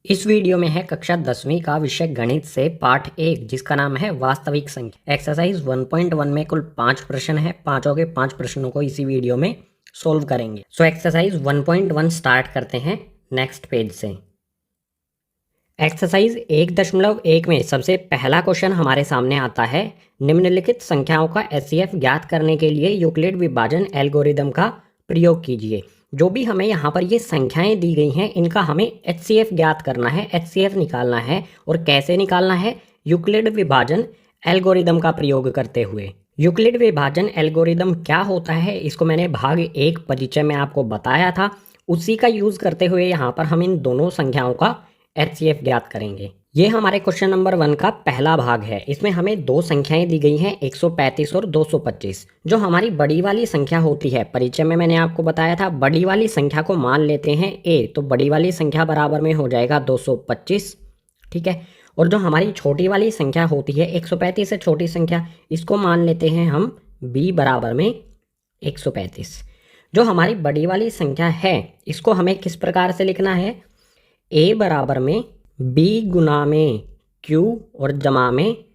इस वीडियो में है कक्षा 10वीं का विषय गणित से पाठ 1 जिसका नाम है वास्तविक संख्या। एक्सरसाइज 1.1 में कुल 5 प्रश्न है। पांचों के 5 प्रश्नों को इसी वीडियो में सोल्व करेंगे। सो एक्सरसाइज 1.1 स्टार्ट करते हैं नेक्स्ट पेज से। एक्सरसाइज 1.1 में सबसे पहला क्वेश्चन हमारे सामने आता है, निम्नलिखित संख्याओं का एचसीएफ ज्ञात करने के लिए यूक्लिड विभाजन एल्गोरिदम का प्रयोग कीजिए। जो भी हमें यहाँ पर ये संख्याएं दी गई हैं इनका हमें एचसीएफ ज्ञात करना है, एचसीएफ निकालना है। और कैसे निकालना है? यूक्लिड विभाजन एल्गोरिदम का प्रयोग करते हुए। यूक्लिड विभाजन एल्गोरिदम क्या होता है इसको मैंने भाग 1 परिचय में आपको बताया था। उसी का यूज करते हुए यहाँ पर हम इन दोनों संख्याओं का एचसीएफ ज्ञात करेंगे। ये हमारे क्वेश्चन नंबर 1 का पहला भाग है। इसमें हमें दो संख्याएं दी गई हैं, 135 और 225। जो हमारी बड़ी वाली संख्या होती है, परिचय में मैंने आपको बताया था, बड़ी वाली संख्या को मान लेते हैं a, तो बड़ी वाली संख्या बराबर में हो जाएगा 225। ठीक है। और जो हमारी छोटी वाली संख्या होती है, 135 से छोटी संख्या, इसको मान लेते हैं हम b बराबर में 135। जो हमारी बड़ी वाली संख्या है इसको हमें किस प्रकार से लिखना है? a बराबर में b गुना में q और जमा में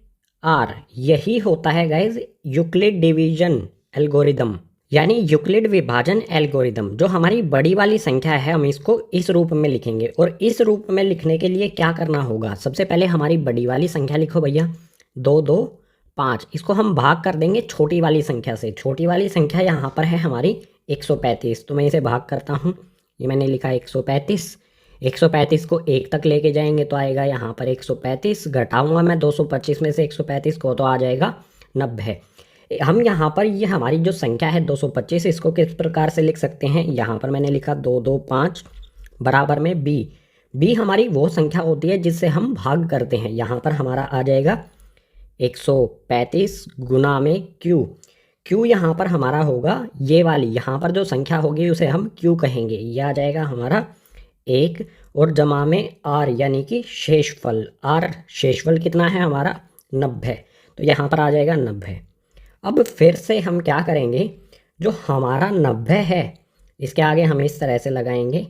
r। यही होता है गाइज यूक्लिड डिवीजन एल्गोरिदम, यानी यूक्लिड विभाजन एल्गोरिदम। जो हमारी बड़ी वाली संख्या है हम इसको इस रूप में लिखेंगे। और इस रूप में लिखने के लिए क्या करना होगा? सबसे पहले हमारी बड़ी वाली संख्या लिखो भैया, 2 2 5। इसको हम भाग कर देंगे छोटी वाली संख्या से। छोटी वाली संख्या यहाँ पर है हमारी 135, तो मैं इसे भाग करता हूँ। ये मैंने लिखा 135। 135 को 1 तक लेके जाएंगे तो आएगा यहाँ पर 135। घटाऊंगा मैं 225 में से 135 को तो आ जाएगा 90। हम यहाँ पर ये हमारी जो संख्या है 225, इसको किस प्रकार से लिख सकते हैं? यहाँ पर मैंने लिखा 2 2 5 बराबर में b। b हमारी वो संख्या होती है जिससे हम भाग करते हैं। यहाँ पर हमारा आ जाएगा 135 गुना में q। q यहाँ पर हमारा होगा ये वाली, यहाँ पर जो संख्या होगी उसे हम q कहेंगे। ये आ जाएगा हमारा 1 और जमा में r यानी कि शेषफल। r शेषफल कितना है हमारा? 90। तो यहाँ पर आ जाएगा 90। अब फिर से हम क्या करेंगे? जो हमारा 90 है इसके आगे हम इस तरह से लगाएंगे।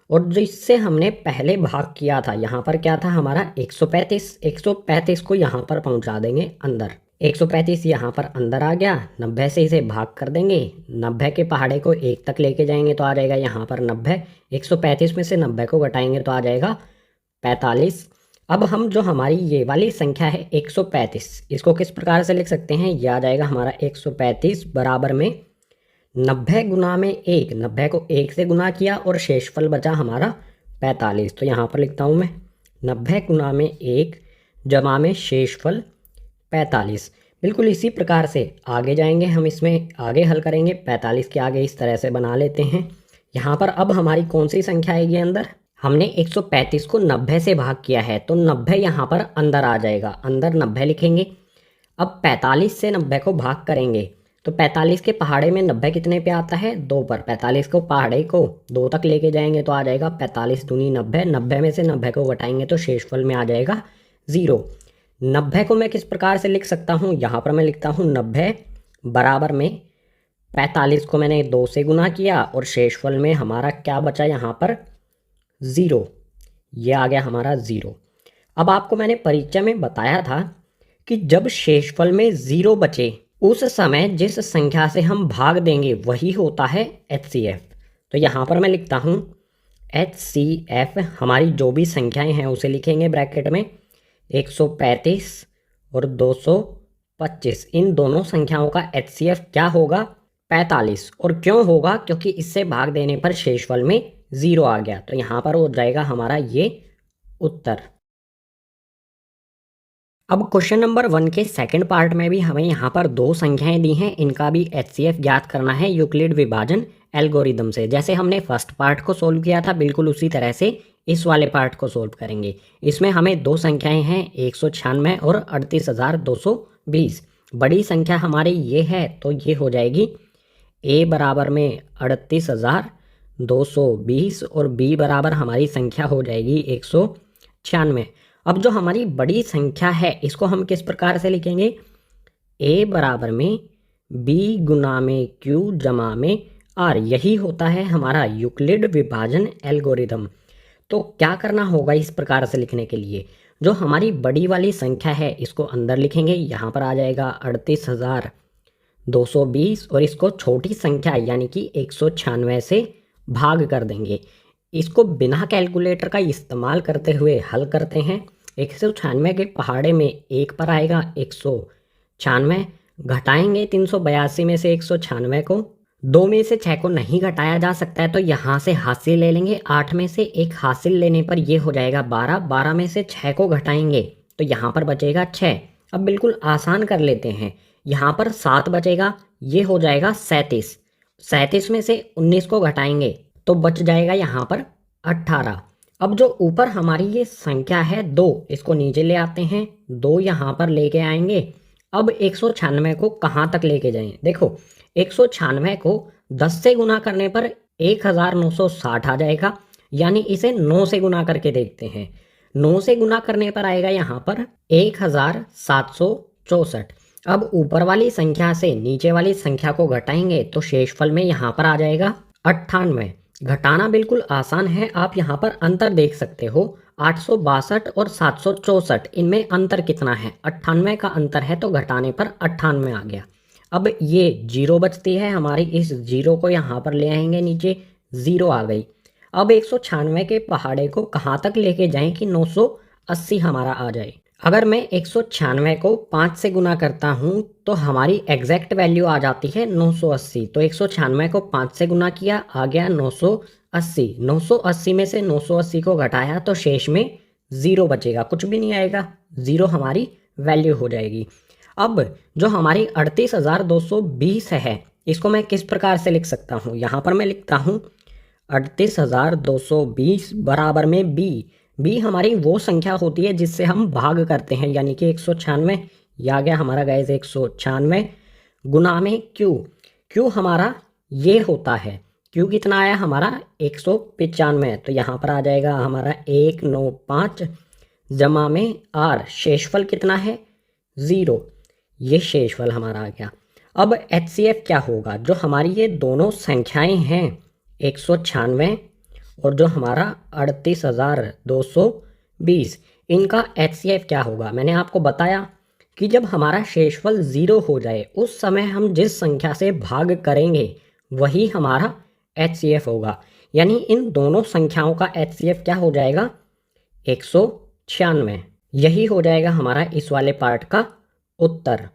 और जो इससे हमने पहले भाग किया था, यहाँ पर क्या था हमारा? 135। 135 को यहाँ पर पहुँचा देंगे अंदर। 135 यहाँ पर अंदर आ गया। 90 से इसे भाग कर देंगे। 90 के पहाड़े को 1 तक लेके जाएंगे तो आ जाएगा यहाँ पर 90। 135 में से 90 को घटाएंगे तो आ जाएगा 45। अब हम जो हमारी ये वाली संख्या है 135, इसको किस प्रकार से लिख सकते हैं? यह आ जाएगा हमारा 135 बराबर में 90 गुना में 1। 90 को 1 से गुना किया और शेषफल बचा हमारा 45। तो यहाँ पर लिखता हूँ मैं 90 गुना में 1 जमा में शेषफल 45। बिल्कुल इसी प्रकार से आगे जाएंगे हम, इसमें आगे हल करेंगे। 45 के आगे इस तरह से बना लेते हैं। यहाँ पर अब हमारी कौन सी संख्या आएगी अंदर? हमने 135 को 90 से भाग किया है तो 90 यहाँ पर अंदर आ जाएगा। अंदर 90 लिखेंगे। अब 45 से 90 को भाग करेंगे तो 45 के पहाड़े में 90 कितने पे आता है? 2 पर। 45 को पहाड़े को 2 तक लेके जाएंगे तो आ जाएगा 45 दूनी 90। 90 में से 90 को घटाएंगे तो शेषफल में आ जाएगा 0। 90 को मैं किस प्रकार से लिख सकता हूँ? यहाँ पर मैं लिखता हूँ 90 बराबर में 45 को मैंने 2 से गुना किया और शेषफल में हमारा क्या बचा यहाँ पर? 0। ये आ गया हमारा 0। अब आपको मैंने परिचय में बताया था कि जब शेषफल में 0 बचे उस समय जिस संख्या से हम भाग देंगे वही होता है एचसीएफ। तो यहाँ पर मैं लिखता हूँ एचसीएफ। हमारी जो भी संख्याएं हैं उसे लिखेंगे ब्रैकेट में। 135 और 225, इन दोनों संख्याओं का एचसीएफ क्या होगा? 45। और क्यों होगा? क्योंकि इससे भाग देने पर शेषफल में 0 आ गया। तो यहाँ पर हो जाएगा हमारा ये उत्तर। अब क्वेश्चन नंबर 1 के सेकंड पार्ट में भी हमें यहाँ पर दो संख्याएं दी हैं, इनका भी एचसीएफ ज्ञात करना है यूक्लिड विभाजन एल्गोरिदम से। जैसे हमने फर्स्ट पार्ट को सोल्व किया था बिल्कुल उसी तरह से इस वाले पार्ट को सोल्व करेंगे। इसमें हमें दो संख्याएं हैं, 196 और 38,220। बड़ी संख्या हमारी ये है तो ये हो जाएगी a बराबर में 38,220 और b बराबर हमारी संख्या हो जाएगी 196। अब जो हमारी बड़ी संख्या है इसको हम किस प्रकार से लिखेंगे? a बराबर में b गुना में q जमा में r। यही होता है हमारा यूक्लिड विभाजन एल्गोरिदम। तो क्या करना होगा इस प्रकार से लिखने के लिए, जो हमारी बड़ी वाली संख्या है इसको अंदर लिखेंगे, यहाँ पर आ जाएगा 38,220 और इसको छोटी संख्या यानी कि 196 से भाग कर देंगे। इसको बिना कैलकुलेटर का इस्तेमाल करते हुए हल करते हैं। 196 के पहाड़े में 1 पर आएगा 196, घटाएंगे 382 में से 196 को, 2 में से 6 को नहीं घटाया जा सकता है तो यहाँ से हासिल ले लेंगे, 8 में से 1 हासिल लेने पर ये हो जाएगा 12, 12 में से 6 को घटाएंगे तो यहाँ पर बचेगा 6। अब बिल्कुल आसान कर लेते हैं, यहाँ पर 7 बचेगा, ये हो जाएगा 37, 37 में से 19 को घटाएंगे तो बच जाएगा यहाँ पर 18। अब जो ऊपर हमारी ये संख्या है 2, इसको नीचे ले आते हैं, 2 यहाँ पर लेके आएंगे। अब 196 को कहाँ तक लेके जाएं, देखो 196 को 10 से गुना करने पर 1960 आ जाएगा, यानी इसे 9 से गुना करके देखते हैं। 9 से गुना करने पर आएगा यहाँ पर 1764। अब ऊपर वाली संख्या से नीचे वाली संख्या को घटाएंगे तो शेषफल में यहाँ पर आ जाएगा 98। घटाना बिल्कुल आसान है, आप यहाँ पर अंतर देख सकते हो, 862 और 764, इनमें अंतर कितना है, 98 का अंतर है तो घटाने पर 98 आ गया। अब ये 0 बचती है हमारी, इस 0 को यहाँ पर ले आएंगे नीचे, 0 आ गई। अब 196 के पहाड़े को कहाँ तक लेके जाएं कि 980 हमारा आ जाए। अगर मैं 196 को 5 से गुना करता हूँ तो हमारी एग्जैक्ट वैल्यू आ जाती है 980। तो 196 को 5 से गुना किया, आ गया 980। 980 में से 980 को घटाया तो शेष में 0 बचेगा, कुछ भी नहीं आएगा, 0 हमारी वैल्यू हो जाएगी। अब जो हमारी 38,220 है इसको मैं किस प्रकार से लिख सकता हूँ, यहाँ पर मैं लिखता हूँ 38,220 बराबर में बी हमारी वो संख्या होती है जिससे हम भाग करते हैं, यानी कि 196, या गया हमारा गाइस 196 गुना में क्यू हमारा ये होता है, क्यू कितना आया हमारा 195, तो यहाँ पर आ जाएगा हमारा 195 जमा में आर, शेषफल कितना है 0, ये शेषफल हमारा आ गया। अब HCF क्या होगा, जो हमारी ये दोनों संख्याएं हैं 196 और जो हमारा 38,220, इनका HCF क्या होगा। मैंने आपको बताया कि जब हमारा शेषफल 0 हो जाए उस समय हम जिस संख्या से भाग करेंगे वही हमारा HCF होगा, यानी इन दोनों संख्याओं का HCF क्या हो जाएगा 196। यही हो जाएगा हमारा इस वाले पार्ट का उत्तर।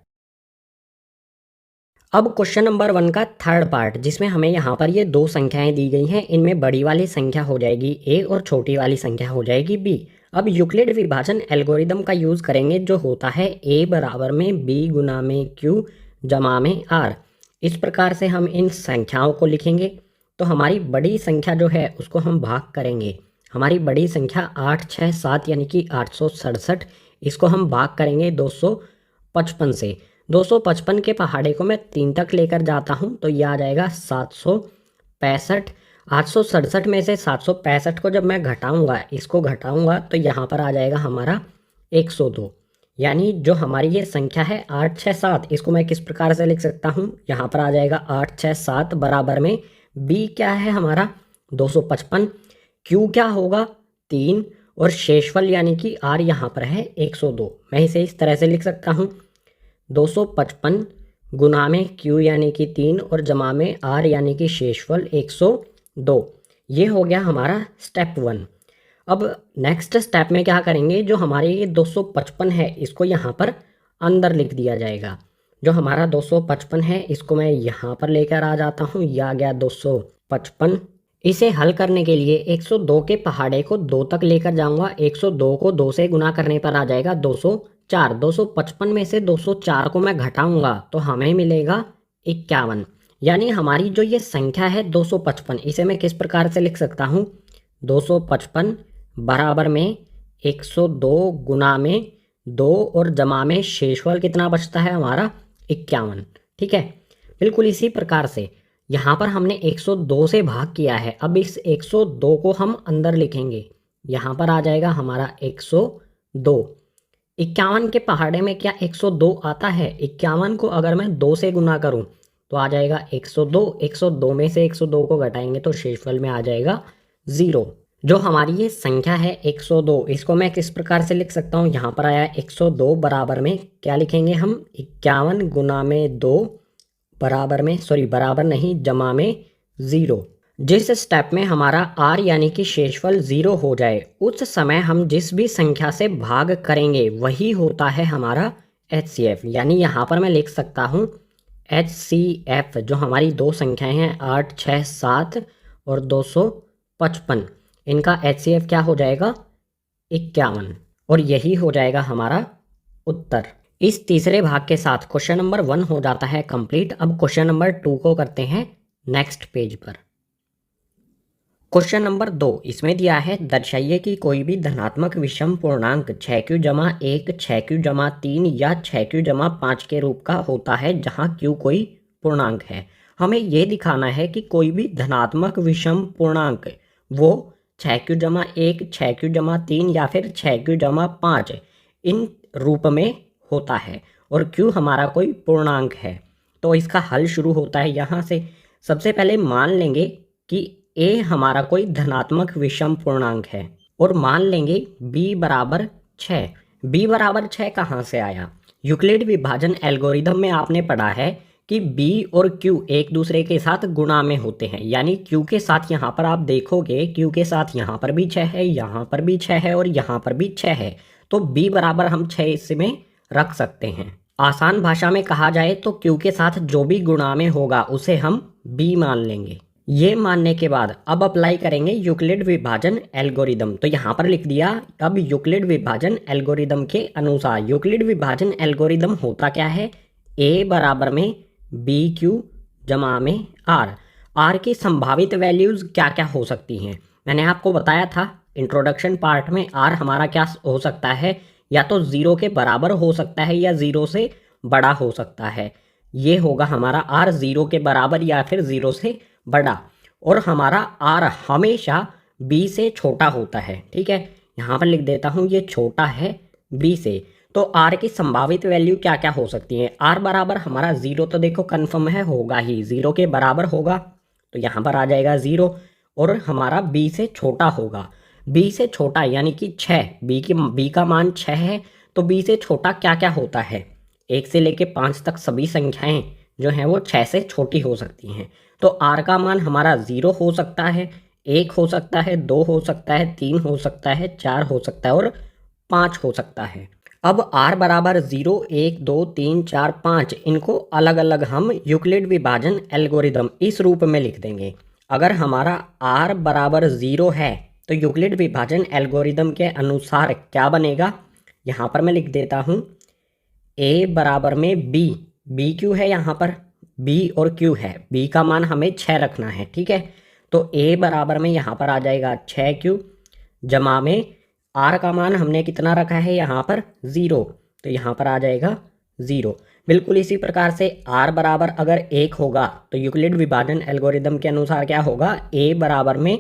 अब क्वेश्चन नंबर 1 का थर्ड पार्ट, जिसमें हमें यहाँ पर ये दो संख्याएं दी गई हैं, इनमें बड़ी वाली संख्या हो जाएगी a और छोटी वाली संख्या हो जाएगी b। अब यूक्लिड विभाजन एल्गोरिदम का यूज़ करेंगे, जो होता है a बराबर में b गुना में q जमा में r। इस प्रकार से हम इन संख्याओं को लिखेंगे। तो हमारी बड़ी संख्या जो है उसको हम भाग करेंगे, हमारी बड़ी संख्या 8 6 7 यानी कि 867, इसको हम भाग करेंगे 255 से। 255 के पहाड़े को मैं 3 तक लेकर जाता हूं तो यह आ जाएगा 765। 867 में से 765 को जब मैं घटाऊंगा, इसको घटाऊंगा तो यहाँ पर आ जाएगा हमारा 102, यानी जो हमारी ये संख्या है 867, इसको मैं किस प्रकार से लिख सकता हूँ, यहाँ पर आ जाएगा 867 बराबर में b क्या है हमारा 255, q क्या होगा 3 और शेषफल यानी कि r यहाँ पर है 102। मैं इसे इस तरह से लिख सकता हूँ 255 गुना में q यानी कि 3 और जमा में r यानी कि शेषफल 102। ये हो गया हमारा स्टेप 1। अब नेक्स्ट स्टेप में क्या करेंगे, जो हमारे ये 255 है इसको यहाँ पर अंदर लिख दिया जाएगा। जो हमारा 255 है इसको मैं यहाँ पर लेकर आ जाता हूँ, यह आ गया 255। इसे हल करने के लिए 102 के पहाड़े को 2 तक लेकर जाऊंगा, 102 को 2 से गुना करने पर आ जाएगा 204। 255 में से 204 को मैं घटाऊंगा तो हमें मिलेगा 51, यानी हमारी जो ये संख्या है 255, इसे मैं किस प्रकार से लिख सकता हूँ 255 बराबर में 102 गुना में 2 और जमा में शेषफल कितना बचता है हमारा 51। ठीक है, बिल्कुल इसी प्रकार से यहाँ पर हमने 102 से भाग किया है। अब इस 102 को हम अंदर लिखेंगे, यहाँ पर आ जाएगा हमारा 102। 51 के पहाड़े में क्या 102 आता है, 51 को अगर मैं 2 से गुना करूँ तो आ जाएगा 102। 102 में से 102 को घटाएंगे तो शेषफल में आ जाएगा 0। जो हमारी ये संख्या है 102, इसको मैं किस प्रकार से लिख सकता हूँ? यहाँ पर आया 102 बराबर में क्या लिखेंगे हम? 51 गुना में 2 बराबर में, सॉरी बराबर नहीं, जमा में 0। जिस स्टेप में हमारा r यानी कि शेषफल 0 हो जाए उस समय हम जिस भी संख्या से भाग करेंगे वही होता है हमारा HCF। यानी यहाँ पर मैं लिख सकता हूँ HCF, जो हमारी दो संख्याएं हैं 8, 6, 7 और 255, इनका HCF क्या हो जाएगा? 51, और यही हो जाएगा हमारा उत्तर। इस तीसरे भाग के साथ क्वेश्चन नंबर 1 हो जाता है कंप्लीट। अब क्वेश्चन नंबर 2 को करते हैं नेक्स्ट पेज पर। क्वेश्चन नंबर 2 इसमें दिया है, दर्शाइए कि कोई भी धनात्मक विषम पूर्णांक 6q जमा 1, 6q जमा 3 या 6q जमा 5 के रूप का होता है जहां q कोई पूर्णांक है। हमें यह दिखाना है कि कोई भी धनात्मक विषम पूर्णांक वो 6q जमा 1, 6q जमा 3 या फिर 6q जमा 5 इन रूप में होता है और q हमारा कोई पूर्णांक है। तो इसका हल शुरू होता है यहाँ से। सबसे पहले मान लेंगे कि a हमारा कोई धनात्मक विषम पूर्णांक है और मान लेंगे b बराबर 6। b बराबर 6 कहाँ से आया? यूक्लिड विभाजन एल्गोरिदम में आपने पढ़ा है कि b और q एक दूसरे के साथ गुणा में होते हैं। यानी q के साथ यहाँ पर आप देखोगे q के साथ यहाँ पर भी 6 है, यहाँ पर भी 6 है और यहाँ पर भी 6 है, तो b बराबर हम 6 इसमें रख सकते हैं। आसान भाषा में कहा जाए तो q के साथ जो भी गुणा में होगा उसे हम b मान लेंगे। ये मानने के बाद अब अप्लाई करेंगे यूक्लिड विभाजन एल्गोरिदम। तो यहाँ पर लिख दिया। अब यूक्लिड विभाजन एल्गोरिदम के अनुसार यूक्लिड विभाजन एल्गोरिदम होता क्या है? a बराबर में बी क्यू जमा में r। r की संभावित वैल्यूज़ क्या क्या हो सकती हैं? मैंने आपको बताया था इंट्रोडक्शन पार्ट में, r हमारा क्या हो सकता है? या तो 0 के बराबर हो सकता है या 0 से बड़ा हो सकता है। ये होगा हमारा r 0 के बराबर या फिर 0 से बड़ा, और हमारा r हमेशा b से छोटा होता है। ठीक है, यहाँ पर लिख देता हूँ ये छोटा है b से। तो r की संभावित वैल्यू क्या क्या हो सकती है? r बराबर हमारा 0 तो देखो कन्फर्म है, होगा ही, 0 के बराबर होगा तो यहाँ पर आ जाएगा 0, और हमारा b से छोटा होगा। b से छोटा यानी कि 6, b का मान 6 है, तो b से छोटा क्या क्या होता है? 1 से लेके 5 तक सभी संख्याएं जो हैं वो 6 से छोटी हो सकती हैं। तो r का मान हमारा 0 हो सकता है, 1 हो सकता है, 2 हो सकता है, 3 हो सकता है, 4 हो सकता है और 5 हो सकता है। अब r बराबर 0, 1, 2, 3, 4, 5 इनको अलग अलग हम यूक्लिड विभाजन एल्गोरिदम इस रूप में लिख देंगे। अगर हमारा r बराबर 0 है तो यूक्लिड विभाजन एल्गोरिदम के अनुसार क्या बनेगा? यहाँ पर मैं लिख देता हूँ a बराबर में b क्यू है, यहाँ पर b और q है, b का मान हमें 6 रखना है। ठीक है, तो a बराबर में यहाँ पर आ जाएगा 6q जमा में r का मान हमने कितना रखा है यहाँ पर? 0, तो यहाँ पर आ जाएगा 0। बिल्कुल इसी प्रकार से r बराबर अगर 1 होगा तो यूक्लिड विभाजन एल्गोरिदम के अनुसार क्या होगा? a बराबर में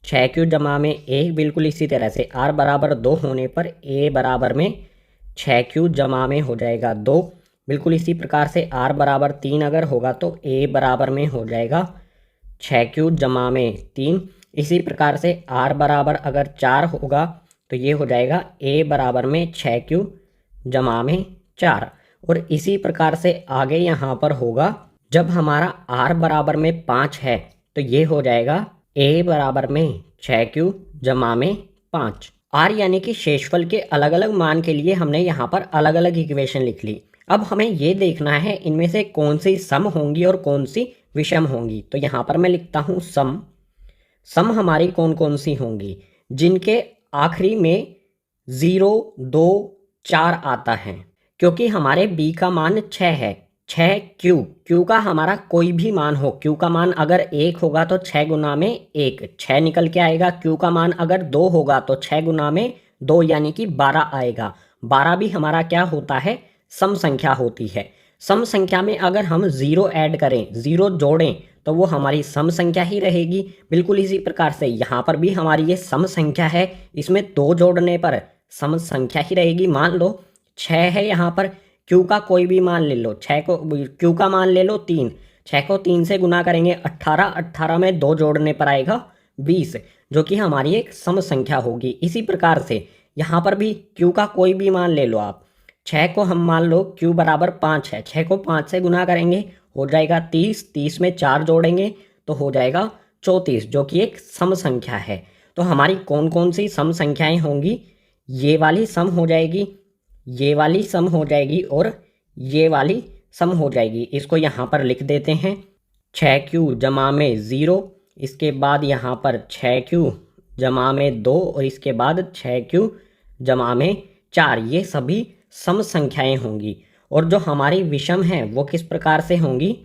6q जमा में 1। बिल्कुल इसी तरह से r बराबर 2 होने पर a बराबर में 6q जमा में हो जाएगा 2। बिल्कुल इसी प्रकार से r बराबर 3 अगर होगा तो a बराबर में हो जाएगा 6q जमा में 3। इसी प्रकार से r बराबर अगर 4 होगा तो ये हो जाएगा a बराबर में 6q जमा में 4। और इसी प्रकार से आगे यहाँ पर होगा जब हमारा r बराबर में 5 है तो ये हो जाएगा a बराबर में 6q जमा में 5। r यानी कि शेषफल के अलग अलग मान के लिए हमने यहाँ पर अलग अलग इक्वेशन लिख ली। अब हमें ये देखना है इनमें से कौन सी सम होंगी और कौन सी विषम होंगी। तो यहाँ पर मैं लिखता हूँ सम हमारी कौन कौन सी होंगी? जिनके आखिरी में 0, 2, 4 आता है, क्योंकि हमारे b का मान 6 है। 6q का हमारा कोई भी मान हो, q का मान अगर 1 होगा तो 6 गुना में 1 6 निकल के आएगा। q का मान अगर 2 होगा तो 6 गुना में 2 यानी कि 12 आएगा। 12 भी हमारा क्या होता है? सम संख्या होती है। सम संख्या में अगर हम 0 ऐड करें, 0 जोड़ें तो वो हमारी सम संख्या ही रहेगी। बिल्कुल इसी प्रकार से यहाँ पर भी हमारी ये सम संख्या है, इसमें 2 जोड़ने पर सम संख्या ही रहेगी। मान लो 6 है, यहाँ पर q का कोई भी मान ले लो, q का मान ले लो 3, 6 को 3 से गुना करेंगे 18, 18 में 2 जोड़ने पर आएगा 20। जो कि हमारी एक सम संख्या होगी। इसी प्रकार से यहाँ पर भी q का कोई भी मान ले लो आप। 6 को हम मान लो q बराबर 5 है, 6 को 5 से गुना करेंगे हो जाएगा 30, 30 में 4 जोड़ेंगे तो हो जाएगा 34, जो कि एक सम संख्या है। तो हमारी कौन कौन सी सम संख्याएं होंगी? ये वाली सम हो जाएगी, ये वाली सम हो जाएगी और ये वाली सम हो जाएगी। इसको यहाँ पर लिख देते हैं 6q जमा में 0, इसके बाद यहाँ पर 6q जमा में 2 और इसके बाद 6q जमा में 4। ये सभी सम संख्याएं होंगी। और जो हमारी विषम है वो किस प्रकार से होंगी?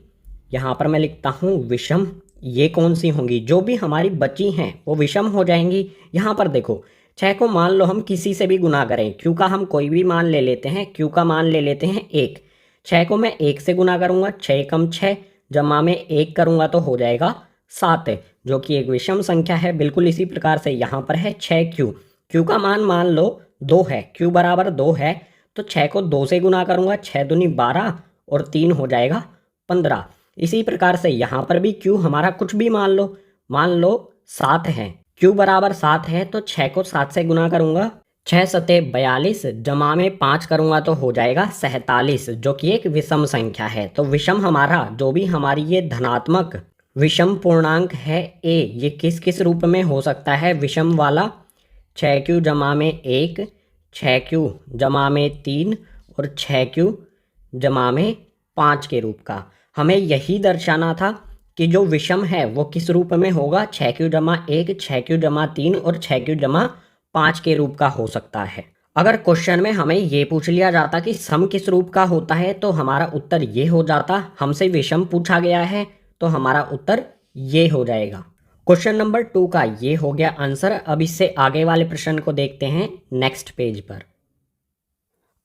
यहाँ पर मैं लिखता हूँ विषम। ये कौन सी होंगी? जो भी हमारी बची हैं वो विषम हो जाएंगी। यहाँ पर देखो 6 को मान लो हम किसी से भी गुना करें, q का हम कोई भी मान ले लेते हैं, q का मान ले लेते हैं 1। 6 को मैं 1 से गुना करूँगा, 6 कम 6 जमा में 1 करूँगा तो हो जाएगा 7, जो कि एक विषम संख्या है। बिल्कुल इसी प्रकार से यहाँ पर है 6q, q का मान लो 2 है, q बराबर 2 है तो 6 को 2 से गुना करूँगा, 6 दूनी 12 और 3 हो जाएगा 15। इसी प्रकार से यहाँ पर भी q हमारा कुछ भी मान लो 7 है, q बराबर 7 है तो 6 को 7 से गुना करूँगा, 6 सते 42 जमा में 5 करूँगा तो हो जाएगा 47, जो कि एक विषम संख्या है। तो विषम हमारा जो भी हमारी ये धनात्मक विषम पूर्णांक है a, ये किस किस रूप में हो सकता है? विषम वाला 6q जमा में 1, 6q जमा में 3 और 6q जमा में 5 के रूप का। हमें यही दर्शाना था कि जो विषम है वो किस रूप में होगा? 6q जमा 1, 6q जमा 3 और 6q जमा 5 के रूप का हो सकता है। अगर क्वेश्चन में हमें ये पूछ लिया जाता कि सम किस रूप का होता है तो हमारा उत्तर ये हो जाता। हमसे विषम पूछा गया है तो हमारा उत्तर ये हो जाएगा। क्वेश्चन नंबर 2 का ये हो गया आंसर। अब इससे आगे वाले प्रश्न को देखते हैं नेक्स्ट पेज पर।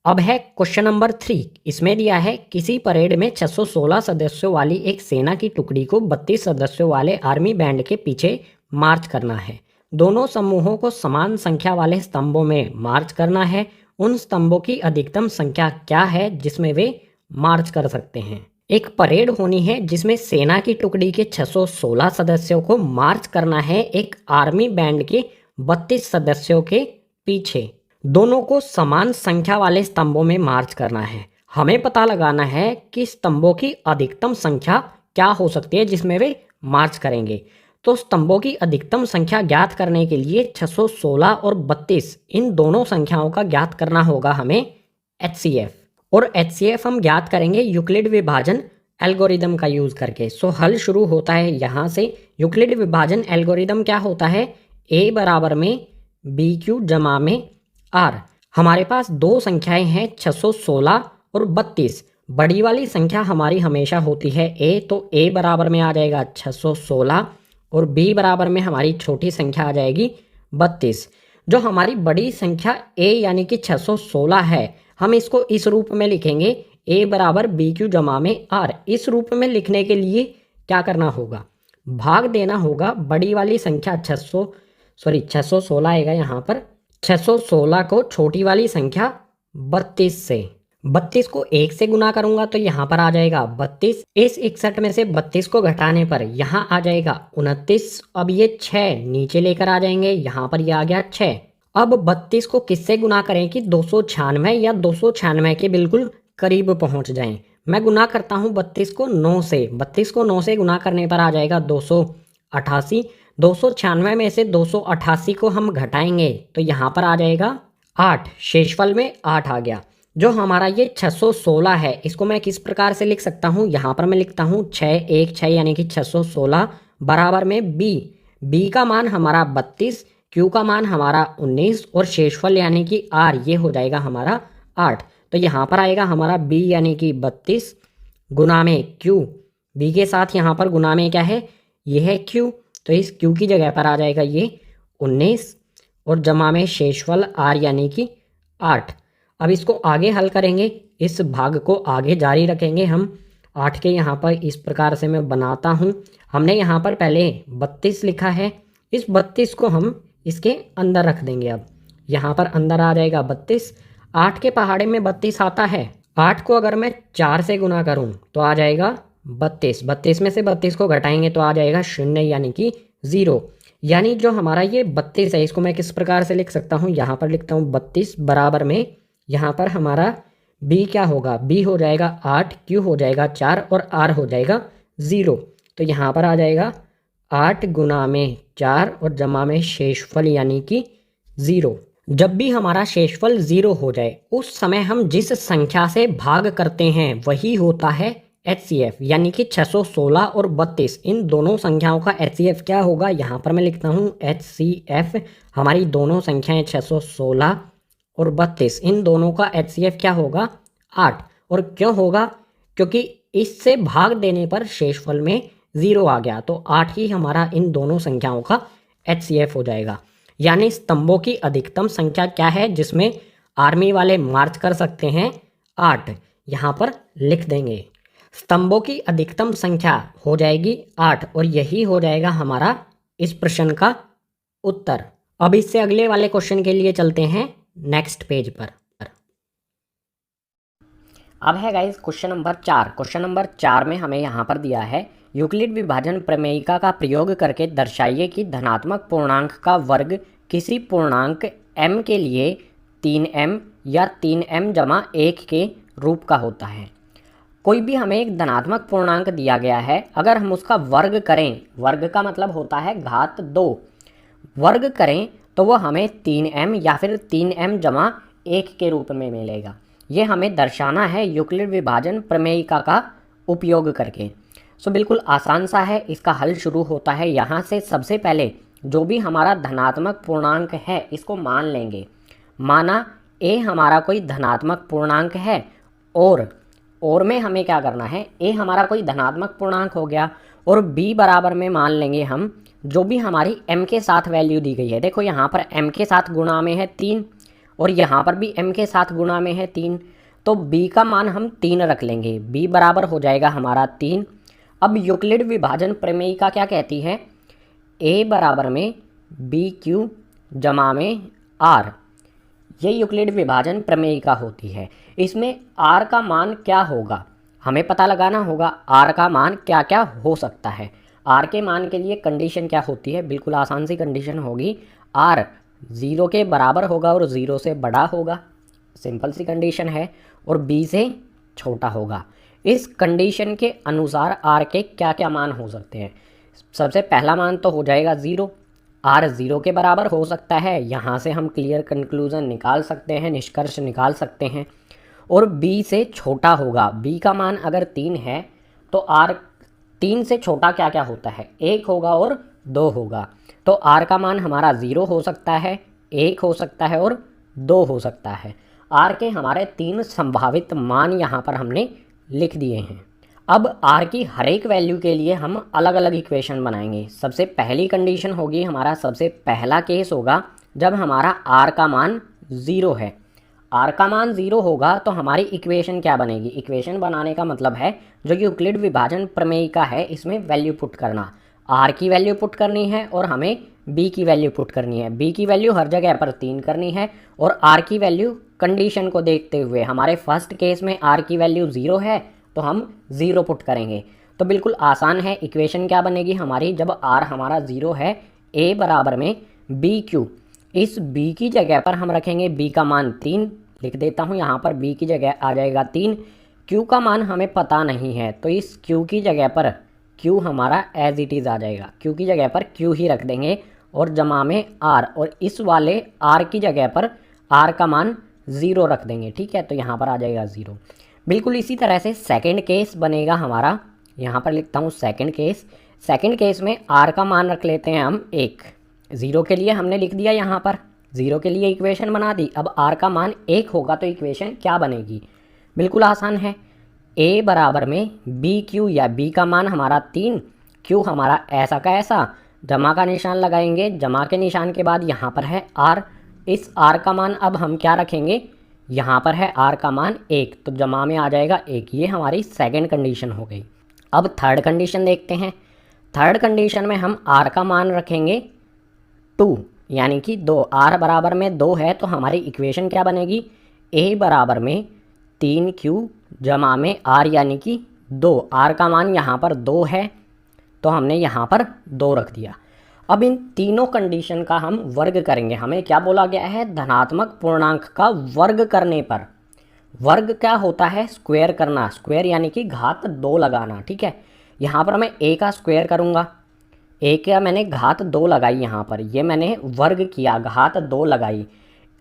अब है क्वेश्चन नंबर 3। इसमें दिया है किसी परेड में 616 सदस्यों वाली एक सेना की टुकड़ी को 32 सदस्यों वाले आर्मी बैंड के पीछे मार्च करना है। दोनों समूहों को समान संख्या वाले स्तंभों में मार्च करना है। उन स्तंभों की अधिकतम संख्या क्या है जिसमें वे मार्च कर सकते हैं? एक परेड होनी है जिसमें सेना की टुकड़ी के 616 सदस्यों को मार्च करना है एक आर्मी बैंड के 32 सदस्यों के पीछे। दोनों को समान संख्या वाले स्तंभों में मार्च करना है। हमें पता लगाना है कि स्तंभों की अधिकतम संख्या क्या हो सकती है जिसमें वे मार्च करेंगे। तो स्तंभों की अधिकतम संख्या ज्ञात करने के लिए 616 और 32 इन दोनों संख्याओं का ज्ञात करना होगा हमें HCF। और HCF हम ज्ञात करेंगे यूक्लिड विभाजन एल्गोरिदम का यूज़ करके। सो हल शुरू होता है यहाँ से। यूक्लिड विभाजन एल्गोरिदम क्या होता है? A बराबर में BQ जमा में R। हमारे पास दो संख्याएं हैं 616 और 32। बड़ी वाली संख्या हमारी हमेशा होती है A, तो A बराबर में आ जाएगा 616 और B बराबर में हमारी छोटी संख्या आ जाएगी 32। जो हमारी बड़ी संख्या A यानी कि 616 है, हम इसको इस रूप में लिखेंगे A बराबर BQ जमा में R। इस रूप में लिखने के लिए क्या करना होगा? भाग देना होगा बड़ी वाली संख्या 616 आएगा यहाँ पर। 616 को छोटी वाली संख्या 32 से, 32 को 1 से गुना करूंगा तो यहाँ पर आ जाएगा 32। इस 61 में से 32 को घटाने पर यहाँ आ जाएगा 29। अब ये 6 नीचे लेकर आ जाएंगे, यहाँ पर ये आ गया 6। अब 32 को किससे गुना करें कि 296 या 296 के बिल्कुल करीब पहुँच जाएं। मैं गुना करता हूँ 32 को 9 से। 32 को 9 से गुना करने पर आ जाएगा 288। 296 में से 288 को हम घटाएंगे तो यहाँ पर आ जाएगा 8। शेषफल में 8 आ गया। जो हमारा ये 616 है इसको मैं किस प्रकार से लिख सकता हूँ? यहाँ पर मैं लिखता हूँ 6 1 6 यानी कि 616 बराबर में B का मान हमारा 32, Q का मान हमारा 19 और शेषफल यानी कि R ये हो जाएगा हमारा 8। तो यहाँ पर आएगा हमारा B यानी कि 32 गुना में Q। B के साथ यहाँ पर गुना में क्या है? ये है Q, तो इस Q की जगह पर आ जाएगा ये 19 और जमा में शेषफल R यानी कि 8। अब इसको आगे हल करेंगे, इस भाग को आगे जारी रखेंगे हम। 8 के यहाँ पर इस प्रकार से मैं बनाता हूँ। हमने यहाँ पर पहले 32 लिखा है, इस 32 को हम इसके अंदर रख देंगे। अब यहाँ पर अंदर आ जाएगा 32। 8 के पहाड़े में 32 आता है। 8 को अगर मैं 4 से गुना करूँ तो आ जाएगा 32। 32 में से 32 को घटाएंगे तो आ जाएगा 0 यानी कि 0। यानी जो हमारा ये 32 है, इसको मैं किस प्रकार से लिख सकता हूँ, यहाँ पर लिखता हूँ 32 बराबर में, यहाँ पर हमारा b क्या होगा, b हो जाएगा 8, q हो जाएगा 4 और r हो जाएगा 0। तो यहाँ पर आ जाएगा 8 गुना में 4 और जमा में शेषफल यानी कि 0। जब भी हमारा शेषफल 0 हो जाए उस समय हम जिस संख्या से भाग करते हैं वही होता है HCF, यानी कि 616 और 32 इन दोनों संख्याओं का HCF क्या होगा, यहाँ पर मैं लिखता हूँ HCF, हमारी दोनों संख्याएं 616 और 32 इन दोनों का HCF क्या होगा 8। और क्यों होगा, क्योंकि इससे भाग देने पर शेषफल में 0 आ गया, तो 8 ही हमारा इन दोनों संख्याओं का HCF हो जाएगा। यानी स्तंभों की अधिकतम संख्या क्या है जिसमें आर्मी वाले मार्च कर सकते हैं, 8 यहाँ पर लिख देंगे। स्तंभों की अधिकतम संख्या हो जाएगी 8 और यही हो जाएगा हमारा इस प्रश्न का उत्तर। अब इससे अगले वाले क्वेश्चन के लिए चलते हैं नेक्स्ट पेज पर। अब है guys question number 4। Question number 4 में हमें यहाँ पर दिया है यूक्लिड विभाजन प्रमेयिका का प्रयोग करके दर्शाइए कि धनात्मक पूर्णांक का वर्ग किसी पूर्णांक m के लिए 3m या 3m जमा 1 के रूप का होता है। कोई भी हमें एक धनात्मक पूर्णांक दिया गया है, अगर हम उसका वर्ग करें, वर्ग का मतलब होता है घात 2, वर्ग करें तो वह हमें 3m या फिर 3m जमा 1 के रूप में मिलेगा। ये हमें दर्शाना है यूक्लिड विभाजन प्रमेयिका का उपयोग करके। सो बिल्कुल आसान सा है, इसका हल शुरू होता है यहाँ से। सबसे पहले जो भी हमारा धनात्मक पूर्णांक है इसको मान लेंगे। माना a हमारा कोई धनात्मक पूर्णांक है और में हमें क्या करना है, a हमारा कोई धनात्मक पूर्णांक हो गया और b बराबर में मान लेंगे हम जो भी हमारी m के साथ वैल्यू दी गई है। देखो यहाँ पर m के साथ गुणा में है 3 और यहाँ पर भी m के साथ गुणा में है 3, तो b का मान हम 3 रख लेंगे। b बराबर हो जाएगा हमारा 3। अब यूक्लिड विभाजन प्रमेयिका क्या कहती है, a बराबर में BQ जमा में r, ये यूक्लिड विभाजन प्रमेयिका होती है। इसमें r का मान क्या होगा हमें पता लगाना होगा। r का मान क्या क्या हो सकता है, r के मान के लिए कंडीशन क्या होती है, बिल्कुल आसान सी कंडीशन होगी, r 0 के बराबर होगा और 0 से बड़ा होगा, सिंपल सी कंडीशन है, और b से छोटा होगा। इस कंडीशन के अनुसार r के क्या क्या मान हो सकते हैं। सबसे पहला मान तो हो जाएगा 0, r 0 के बराबर हो सकता है, यहाँ से हम क्लियर कंक्लूजन निकाल सकते हैं, निष्कर्ष निकाल सकते हैं। और b से छोटा होगा, b का मान अगर 3 है तो r 3 से छोटा क्या क्या होता है, 1 होगा और 2 होगा, तो r का मान हमारा 0 हो सकता है, 1 हो सकता है और 2 हो सकता है। r के हमारे 3 संभावित मान यहाँ पर हमने लिख दिए हैं। अब r की हर एक वैल्यू के लिए हम अलग अलग इक्वेशन बनाएंगे। सबसे पहली कंडीशन होगी, हमारा सबसे पहला केस होगा जब हमारा r का मान 0 है। r का मान 0 होगा तो हमारी इक्वेशन क्या बनेगी, इक्वेशन बनाने का मतलब है जो यूक्लिड विभाजन प्रमेयिका है इसमें वैल्यू पुट करना। r की वैल्यू पुट करनी है और हमें b की वैल्यू पुट करनी है। b की वैल्यू हर जगह पर 3 करनी है और r की वैल्यू कंडीशन को देखते हुए, हमारे फर्स्ट केस में r की वैल्यू 0 है तो हम 0 पुट करेंगे। तो बिल्कुल आसान है, इक्वेशन क्या बनेगी हमारी, जब r हमारा 0 है, a बराबर में BQ, इस b की जगह पर हम रखेंगे b का मान 3, लिख देता हूँ यहाँ पर b की जगह आ जाएगा 3। q का मान हमें पता नहीं है तो इस q की जगह पर q हमारा एज इट इज़ आ जाएगा, q की जगह पर q ही रख देंगे और जमा में r, और इस वाले r की जगह पर r का मान 0 रख देंगे। ठीक है, तो यहाँ पर आ जाएगा 0। बिल्कुल इसी तरह से सेकंड केस बनेगा हमारा, यहाँ पर लिखता हूँ सेकंड केस। सेकंड केस में r का मान रख लेते हैं हम 1, 0 के लिए हमने लिख दिया, यहाँ पर 0 के लिए इक्वेशन बना दी। अब r का मान 1 होगा तो इक्वेशन क्या बनेगी, बिल्कुल आसान है, a बराबर में BQ, या b का मान हमारा 3, q हमारा ऐसा का ऐसा, जमा का निशान लगाएंगे, जमा के निशान के बाद यहाँ पर है r, इस r का मान अब हम क्या रखेंगे, यहाँ पर है r का मान 1 तो जमा में आ जाएगा 1। ये हमारी सेकंड कंडीशन हो गई। अब थर्ड कंडीशन देखते हैं। थर्ड कंडीशन में हम r का मान रखेंगे 2, यानी कि 2, r बराबर में 2 है तो हमारी इक्वेशन क्या बनेगी, a बराबर में 3q जमा में r, यानी कि 2, r का मान यहाँ पर 2 है तो हमने यहाँ पर 2 रख दिया। अब इन तीनों कंडीशन का हम वर्ग करेंगे। हमें क्या बोला गया है, धनात्मक पूर्णांक का वर्ग करने पर। वर्ग क्या होता है, स्क्वायर करना, स्क्वायर यानी कि घात 2 लगाना, ठीक है। यहाँ पर मैं a का स्क्वायर करूँगा, a का मैंने घात 2 लगाई, यहाँ पर ये मैंने वर्ग किया, घात 2 लगाई।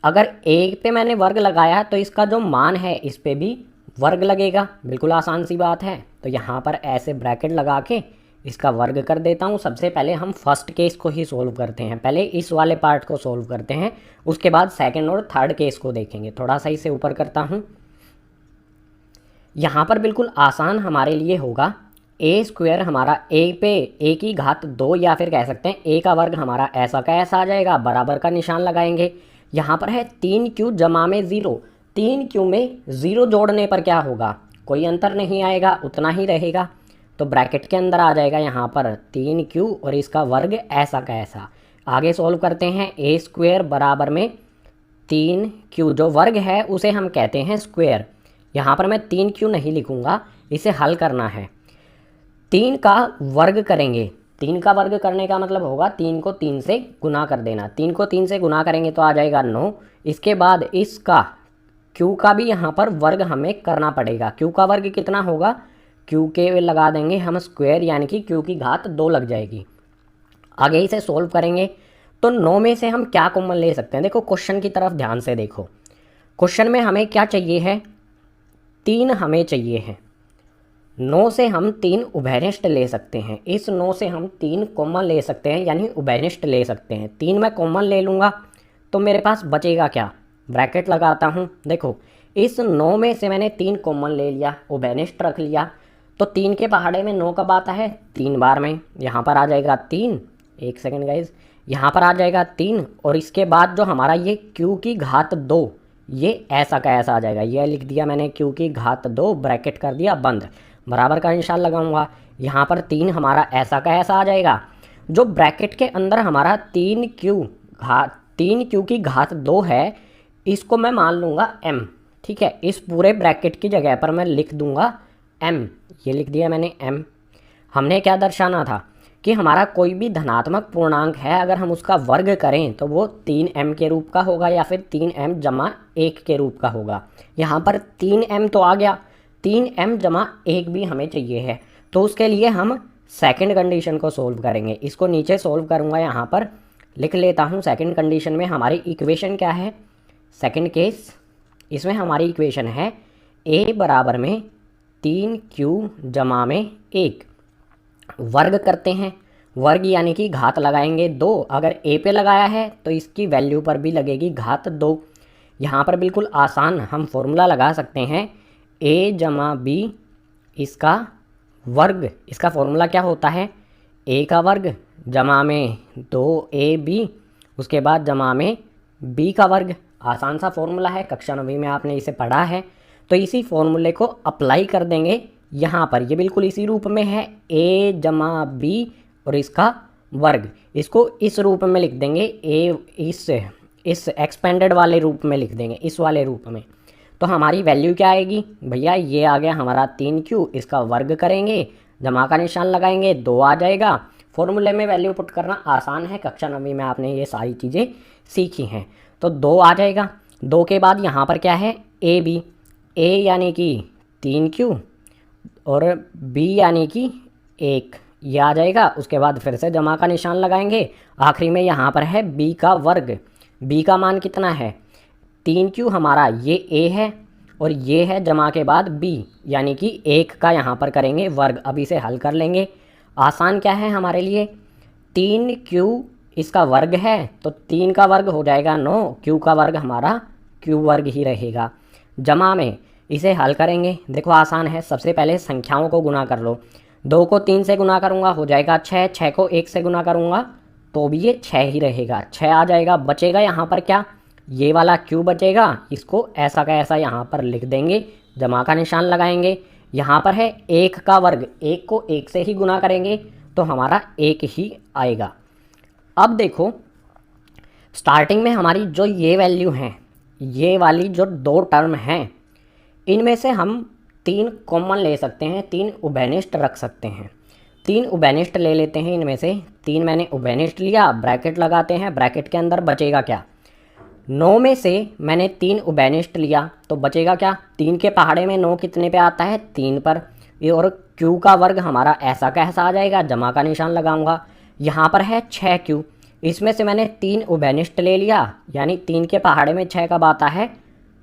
अगर a पे मैंने वर्ग लगाया तो इसका जो मान है इस पे भी वर्ग लगेगा, बिल्कुल आसान सी बात है। तो यहाँ पर ऐसे ब्रैकेट लगा के इसका वर्ग कर देता हूँ। सबसे पहले हम फर्स्ट केस को ही सोल्व करते हैं, पहले इस वाले पार्ट को सोल्व करते हैं, उसके बाद सेकंड और थर्ड केस को देखेंगे। थोड़ा सा इसे ऊपर करता हूँ। यहाँ पर बिल्कुल आसान हमारे लिए होगा, ए स्क्वायर हमारा ए पे ए की घात 2, या फिर कह सकते हैं ए का वर्ग हमारा ऐसा का ऐसा आ जाएगा, बराबर का निशान लगाएंगे। यहाँ पर है 3q जमा में 0, 3q में 0 जोड़ने पर क्या होगा, कोई अंतर नहीं आएगा, उतना ही रहेगा। तो ब्रैकेट के अंदर आ जाएगा यहाँ पर 3q और इसका वर्ग ऐसा का ऐसा। आगे सॉल्व करते हैं, ए स्क्वायर बराबर में 3q, जो वर्ग है उसे हम कहते हैं स्क्वायर। यहाँ पर मैं 3q नहीं लिखूँगा, इसे हल करना है। 3 का वर्ग करेंगे, 3 का वर्ग करने का मतलब होगा 3 को 3 से गुना कर देना। 3 को 3 से गुना करेंगे तो आ जाएगा 9। इसके बाद इसका q का भी यहाँ पर वर्ग हमें करना पड़ेगा। q का वर्ग कितना होगा, q के लगा देंगे हम स्क्वायर, यानी कि q की घात 2 लग जाएगी। आगे इसे सोल्व करेंगे तो 9 में से हम क्या कॉमन ले सकते हैं। देखो क्वेश्चन की तरफ ध्यान से देखो, क्वेश्चन में हमें क्या चाहिए है, 3 हमें चाहिए है। 9 से हम 3 उभयनिष्ठ ले सकते हैं, इस 9 से हम 3 कॉमन ले सकते हैं, यानी उभयनिष्ठ ले सकते हैं। 3 मैं कॉमन ले लूँगा तो मेरे पास बचेगा क्या, ब्रैकेट लगाता हूँ। देखो इस 9 में से मैंने 3 कॉमन ले लिया, उभयनिष्ठ रख लिया, तो 3 के पहाड़े में 9 कब आता है, 3 बार में। यहाँ पर आ जाएगा 3, एक सेकेंड गाइज, यहाँ पर आ जाएगा 3, और इसके बाद जो हमारा ये q की घात 2, ये ऐसा का ऐसा आ जाएगा। ये लिख दिया मैंने q की घात 2, ब्रैकेट कर दिया बंद, बराबर का निशान लगाऊंगा। यहाँ पर 3 हमारा ऐसा का ऐसा आ जाएगा। जो ब्रैकेट के अंदर हमारा 3q की घात 2 है, इसको मैं मान लूँगा m, ठीक है। इस पूरे ब्रैकेट की जगह पर मैं लिख दूँगा m, ये लिख दिया मैंने m। हमने क्या दर्शाना था कि हमारा कोई भी धनात्मक पूर्णांक है, अगर हम उसका वर्ग करें तो वो 3m के रूप का होगा, या फिर 3m जमा 1 के रूप का होगा। यहाँ पर 3m तो आ गया, 3m जमा 1 भी हमें चाहिए है, तो उसके लिए हम सेकंड कंडीशन को सोल्व करेंगे। इसको नीचे सोल्व करूँगा, यहाँ पर लिख लेता हूँ। सेकंड कंडीशन में हमारी इक्वेशन क्या है, सेकंड केस, इसमें हमारी इक्वेशन है a बराबर में 3q जमा में 1, वर्ग करते हैं, वर्ग यानी कि घात लगाएंगे 2। अगर a पे लगाया है तो इसकी वैल्यू पर भी लगेगी घात 2। यहाँ पर बिल्कुल आसान हम फॉर्मूला लगा सकते हैं, a जमा b इसका वर्ग। इसका फॉर्मूला क्या होता है, a का वर्ग जमा में 2ab, उसके बाद जमा में b का वर्ग। आसान सा फॉर्मूला है, कक्षा 9वीं में आपने इसे पढ़ा है। तो इसी फॉर्मूले को अप्लाई कर देंगे यहाँ पर, ये बिल्कुल इसी रूप में है, a जमा b और इसका वर्ग। इसको इस रूप में लिख देंगे, a इस एक्सपेंडेड वाले रूप में लिख देंगे, इस वाले रूप में। तो हमारी वैल्यू क्या आएगी भैया, ये आ गया हमारा 3q, इसका वर्ग करेंगे, जमा का निशान लगाएंगे, 2 आ जाएगा। फॉर्मूले में वैल्यू पुट करना आसान है, कक्षा 9वीं में आपने ये सारी चीज़ें सीखी हैं। तो 2 आ जाएगा। 2 के बाद यहाँ पर क्या है, a यानी कि 3q और b यानी कि 1, ये आ जाएगा। उसके बाद फिर से जमा का निशान लगाएंगे, आखिरी में यहाँ पर है b का वर्ग। b का मान कितना है, 3q हमारा ये a है, और ये है जमा के बाद b, यानी कि 1 का यहाँ पर करेंगे वर्ग। अब इसे हल कर लेंगे। आसान क्या है हमारे लिए, 3q इसका वर्ग है तो 3 का वर्ग हो जाएगा 9, q का वर्ग हमारा q वर्ग ही रहेगा। जमा में इसे हल करेंगे, देखो आसान है। सबसे पहले संख्याओं को गुना कर लो, 2 को 3 से गुना करूँगा हो जाएगा 6, 6 को 1 से गुना करूँगा तो भी ये 6 ही रहेगा, 6 आ जाएगा। बचेगा यहाँ पर क्या, ये वाला q बचेगा, इसको ऐसा का ऐसा यहाँ पर लिख देंगे, जमा का निशान लगाएंगे। यहाँ पर है 1 का वर्ग, 1 को 1 से ही गुना करेंगे तो हमारा 1 ही आएगा। अब देखो स्टार्टिंग में हमारी जो ये वैल्यू हैं, ये वाली जो 2 टर्म हैं, इनमें से हम 3 कॉमन ले सकते हैं, 3 उभयनिष्ठ रख सकते हैं। तीन उबेनिस्ट ले लेते हैं इनमें से, तीन मैंने उबेनिस्ट लिया, ब्रैकेट लगाते हैं, ब्रैकेट के अंदर बचेगा क्या, 9 में से मैंने 3 उबेनिस्ट लिया तो बचेगा क्या, 3 के पहाड़े में 9 कितने पे आता है, 3 पर। ये और क्यू का वर्ग हमारा ऐसा कैसा आ जाएगा, जमा का निशान लगाऊंगा। यहाँ पर है 6 क्यू, इसमें से मैंने 3 उबेनिस्ट ले लिया, यानी 3 के पहाड़े में 6 कब आता है,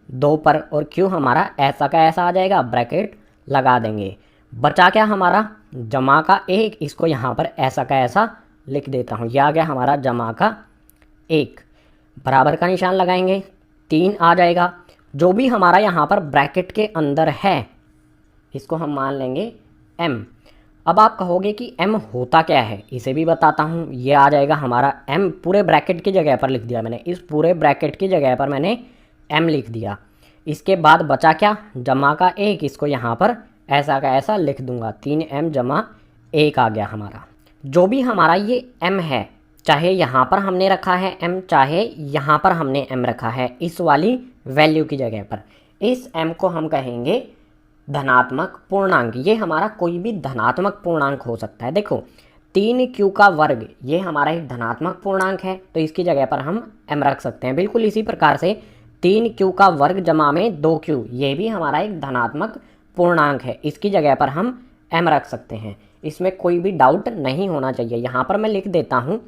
2 पर, और क्यू हमारा ऐसा का ऐसा आ जाएगा, ब्रैकेट लगा देंगे। बचा क्या हमारा, जमा का 1, इसको यहाँ पर ऐसा का ऐसा लिख देता हूँ, यह आ गया हमारा जमा का 1। बराबर का निशान लगाएंगे, 3 आ जाएगा। जो भी हमारा यहाँ पर ब्रैकेट के अंदर है इसको हम मान लेंगे m। अब आप कहोगे कि m होता क्या है, इसे भी बताता हूँ। ये आ जाएगा हमारा m, पूरे ब्रैकेट की जगह पर लिख दिया मैंने, इस पूरे ब्रैकेट की जगह पर मैंने m लिख दिया। इसके बाद बचा क्या, जमा का 1, इसको यहाँ पर ऐसा का ऐसा लिख दूंगा, 3m जमा 1 आ गया हमारा। जो भी हमारा ये m है, चाहे यहाँ पर हमने रखा है m, चाहे यहाँ पर हमने m रखा है इस वाली वैल्यू की जगह पर, इस m को हम कहेंगे धनात्मक पूर्णांक। ये हमारा कोई भी धनात्मक पूर्णांक हो सकता है। देखो 3q का वर्ग ये हमारा एक धनात्मक पूर्णांक है, तो इसकी जगह पर हम m रख सकते हैं। बिल्कुल इसी प्रकार से 3q का वर्ग जमा में 2q, ये भी हमारा एक धनात्मक पूर्णांक है, इसकी जगह पर हम m रख सकते हैं। इसमें कोई भी डाउट नहीं होना चाहिए। यहाँ पर मैं लिख देता हूँ,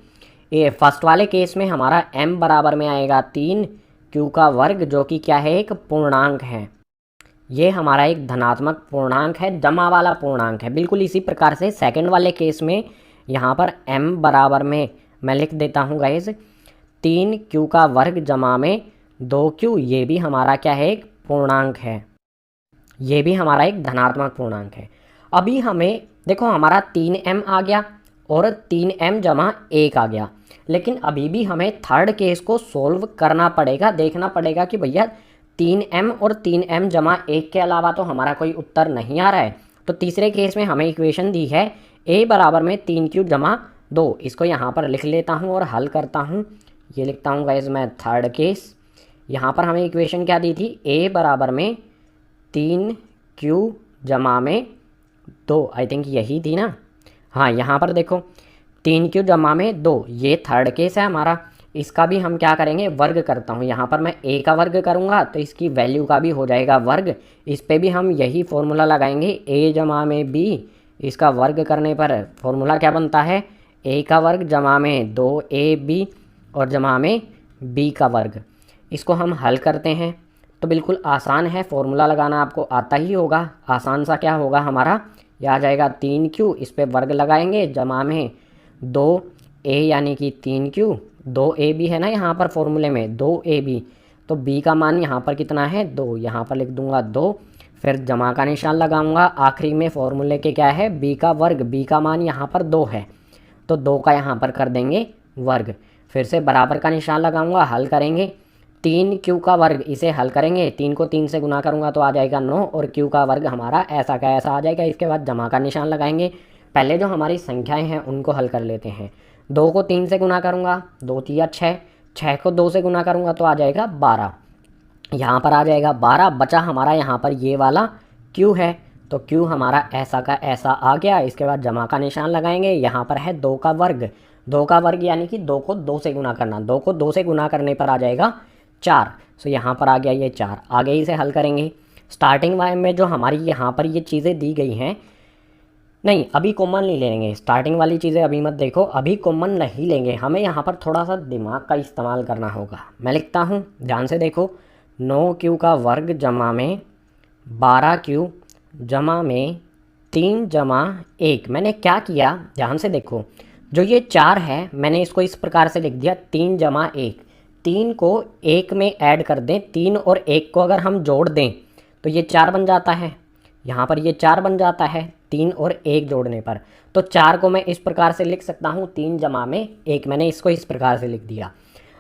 ये फर्स्ट वाले केस में हमारा m बराबर में आएगा 3q का वर्ग, जो कि क्या है, एक पूर्णांक है। ये हमारा एक धनात्मक पूर्णांक है, जमा वाला पूर्णांक है। बिल्कुल इसी प्रकार से सेकंड वाले केस में यहाँ पर m बराबर में मैं लिख देता हूँ गाइस 3q का वर्ग जमा में 2q, ये भी हमारा क्या है, एक पूर्णांक है, ये भी हमारा एक धनात्मक पूर्णांक है। अभी हमें देखो हमारा 3m आ गया और 3m जमा 1 आ गया, लेकिन अभी भी हमें थर्ड केस को सोल्व करना पड़ेगा, देखना पड़ेगा कि भैया 3m और 3m जमा 1 के अलावा तो हमारा कोई उत्तर नहीं आ रहा है। तो तीसरे केस में हमें इक्वेशन दी है a बराबर में 3q जमा 2, इसको यहाँ पर लिख लेता हूँ और हल करता हूँ। ये लिखता हूँ गाइज मैं थर्ड केस। यहाँ पर हमें इक्वेशन क्या दी थी, a बराबर में 3q जमा में 2, आई थिंक यही थी ना। हाँ, यहाँ पर देखो 3q जमा में 2, ये थर्ड केस है हमारा। इसका भी हम क्या करेंगे, वर्ग करता हूँ। यहाँ पर मैं a का वर्ग करूँगा तो इसकी वैल्यू का भी हो जाएगा वर्ग। इस पे भी हम यही फॉर्मूला लगाएंगे, a जमा में b, इसका वर्ग करने पर फॉर्मूला क्या बनता है, a का वर्ग जमा में 2ab और जमा में b का वर्ग। इसको हम हल करते हैं तो बिल्कुल आसान है, फॉर्मूला लगाना आपको आता ही होगा। आसान सा क्या होगा हमारा, यह आ जाएगा 3q, इस पर वर्ग लगाएंगे जमा में 2a यानी कि 3q, 2ab है ना यहाँ पर फॉर्मूले में 2ab, तो b का मान यहाँ पर कितना है, 2, यहाँ पर लिख दूंगा 2, फिर जमा का निशान लगाऊंगा। आखिरी में फॉर्मूले के क्या है, b का वर्ग, b का मान यहाँ पर 2 है तो 2 का यहाँ पर कर देंगे वर्ग। फिर से बराबर का निशान लगाऊंगा, हल करेंगे। 3q का वर्ग, इसे हल करेंगे, 3 को 3 से गुना करूँगा तो आ जाएगा 9 और q का वर्ग हमारा ऐसा का ऐसा आ जाएगा। इसके बाद जमा का निशान लगाएंगे। पहले जो हमारी संख्याएं हैं उनको हल कर लेते हैं। 2 को 3 से गुना करूँगा, 2 तिया 6, 6 को 2 से गुना करूँगा तो आ जाएगा 12, यहाँ पर आ जाएगा 12। बचा हमारा यहाँ पर ये वाला q है, तो q हमारा ऐसा का ऐसा आ गया। इसके बाद जमा का निशान लगाएंगे। यहाँ पर है 2 का वर्ग, 2 का वर्ग यानी कि 2 को 2 से गुना करना, 2 को 2 से गुना करने पर आ जाएगा 4, तो यहाँ पर आ गया ये 4। आगे इसे हल करेंगे। स्टार्टिंग में जो हमारी यहाँ पर ये चीज़ें दी गई हैं, नहीं अभी कॉमन नहीं लेंगे, स्टार्टिंग वाली चीज़ें अभी मत देखो, अभी कॉमन नहीं लेंगे, हमें यहाँ पर थोड़ा सा दिमाग का इस्तेमाल करना होगा। मैं लिखता हूँ, ध्यान से देखो, 9q का वर्ग जमा में 12q जमा में 3 जमा 1। मैंने क्या किया, ध्यान से देखो, जो ये 4 है मैंने इसको इस प्रकार से लिख दिया 3 जमा 1। 3 को 1 में ऐड कर दें, 3 और 1 को अगर हम जोड़ दें तो ये 4 बन जाता है। यहाँ पर ये 4 बन जाता है 3 और 1 जोड़ने पर। तो 4 को मैं इस प्रकार से लिख सकता हूँ 3 जमा में 1, मैंने इसको इस प्रकार से लिख दिया।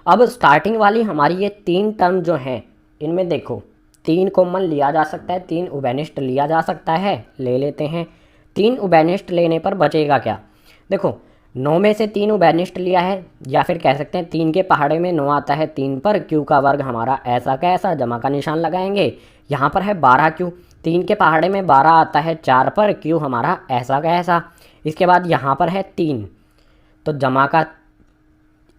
अब स्टार्टिंग वाली हमारी ये 3 टर्म जो हैं, इनमें देखो 3 कॉमन लिया जा सकता है, 3 उबेनिस्ट लिया जा सकता है, ले लेते हैं। 3 उबेनिस्ट लेने पर बचेगा क्या, देखो 9 में से 3 उबेनिस्ट लिया है, या फिर कह सकते हैं 3 के पहाड़े में 9 आता है 3 पर, q का वर्ग हमारा ऐसा का ऐसा, जमा का निशान लगाएंगे। यहाँ पर है 12q, 3 के पहाड़े में 12 आता है 4 पर, q हमारा ऐसा का ऐसा। इसके बाद यहाँ पर है 3, तो जमा का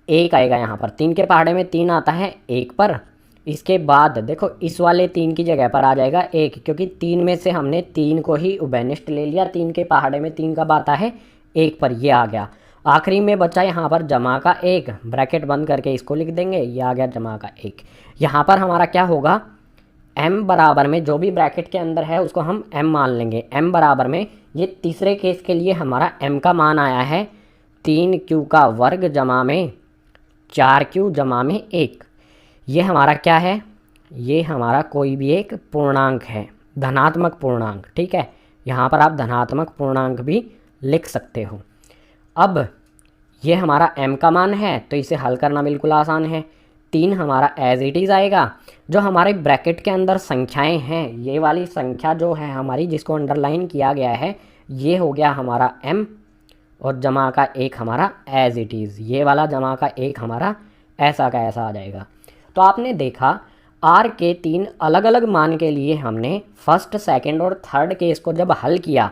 1 आएगा यहाँ पर। 3 के पहाड़े में 3 आता है 1 पर। इसके बाद देखो इस वाले 3 की जगह पर आ जाएगा 1, क्योंकि 3 में से हमने 3 को ही उभयनिष्ठ ले लिया। 3 के पहाड़े में 3 कब आता है? 1 पर, ये आ गया। आखिरी में बचा यहाँ पर जमा का 1, ब्रैकेट बंद करके इसको लिख देंगे, ये आ गया जमा का 1। यहाँ पर हमारा क्या होगा? m बराबर में जो भी ब्रैकेट के अंदर है उसको हम m मान लेंगे। m बराबर में ये तीसरे केस के लिए हमारा m का मान आया है 3q का वर्ग जमा में 4q जमा में 1। ये हमारा क्या है? ये हमारा कोई भी एक पूर्णांक है, धनात्मक पूर्णांक, ठीक है। यहाँ पर आप धनात्मक पूर्णांक भी लिख सकते हो। अब ये हमारा m का मान है, तो इसे हल करना बिल्कुल आसान है। 3 हमारा एज इट इज़ आएगा। जो हमारे ब्रैकेट के अंदर संख्याएं हैं, ये वाली संख्या जो है हमारी, जिसको अंडरलाइन किया गया है, ये हो गया हमारा m, और जमा का 1 हमारा एज इट इज़। ये वाला जमा का 1 हमारा ऐसा का ऐसा आ जाएगा। तो आपने देखा r के 3 अलग अलग मान के लिए हमने फर्स्ट, सेकंड और थर्ड केस को जब हल किया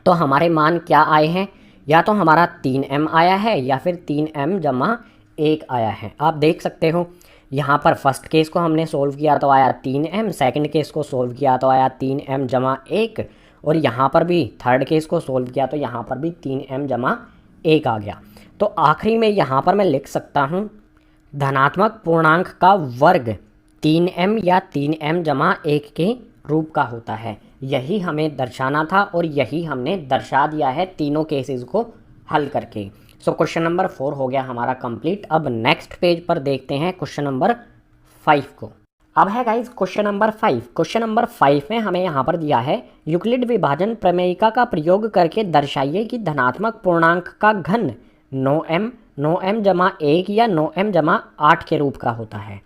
तो हमारे मान क्या आए हैं? या तो हमारा 3m आया है या फिर 3m जमा 1 आया है। आप देख सकते हो यहाँ पर फर्स्ट केस को हमने सोल्व किया तो आया 3m, सेकंड केस को सोल्व किया तो आया 3m जमा 1, और यहाँ पर भी थर्ड केस को सोल्व किया तो यहाँ पर भी 3m जमा 1 आ गया। तो आखिरी में यहाँ पर मैं लिख सकता हूँ धनात्मक पूर्णांक का वर्ग 3m या 3m जमा 1 के रूप का होता है। यही हमें दर्शाना था और यही हमने दर्शा दिया है तीनों केसेस को हल करके। सो क्वेश्चन नंबर 4 हो गया हमारा कंप्लीट। अब नेक्स्ट पेज पर देखते हैं क्वेश्चन नंबर 5 को। अब है guys question number 5। Question number 5 में हमें यहाँ पर दिया है यूक्लिड विभाजन प्रमेयिका का प्रयोग करके दर्शाइए कि धनात्मक पूर्णांक का घन 9m जमा 1 या 9m जमा 8 के रूप का होता है।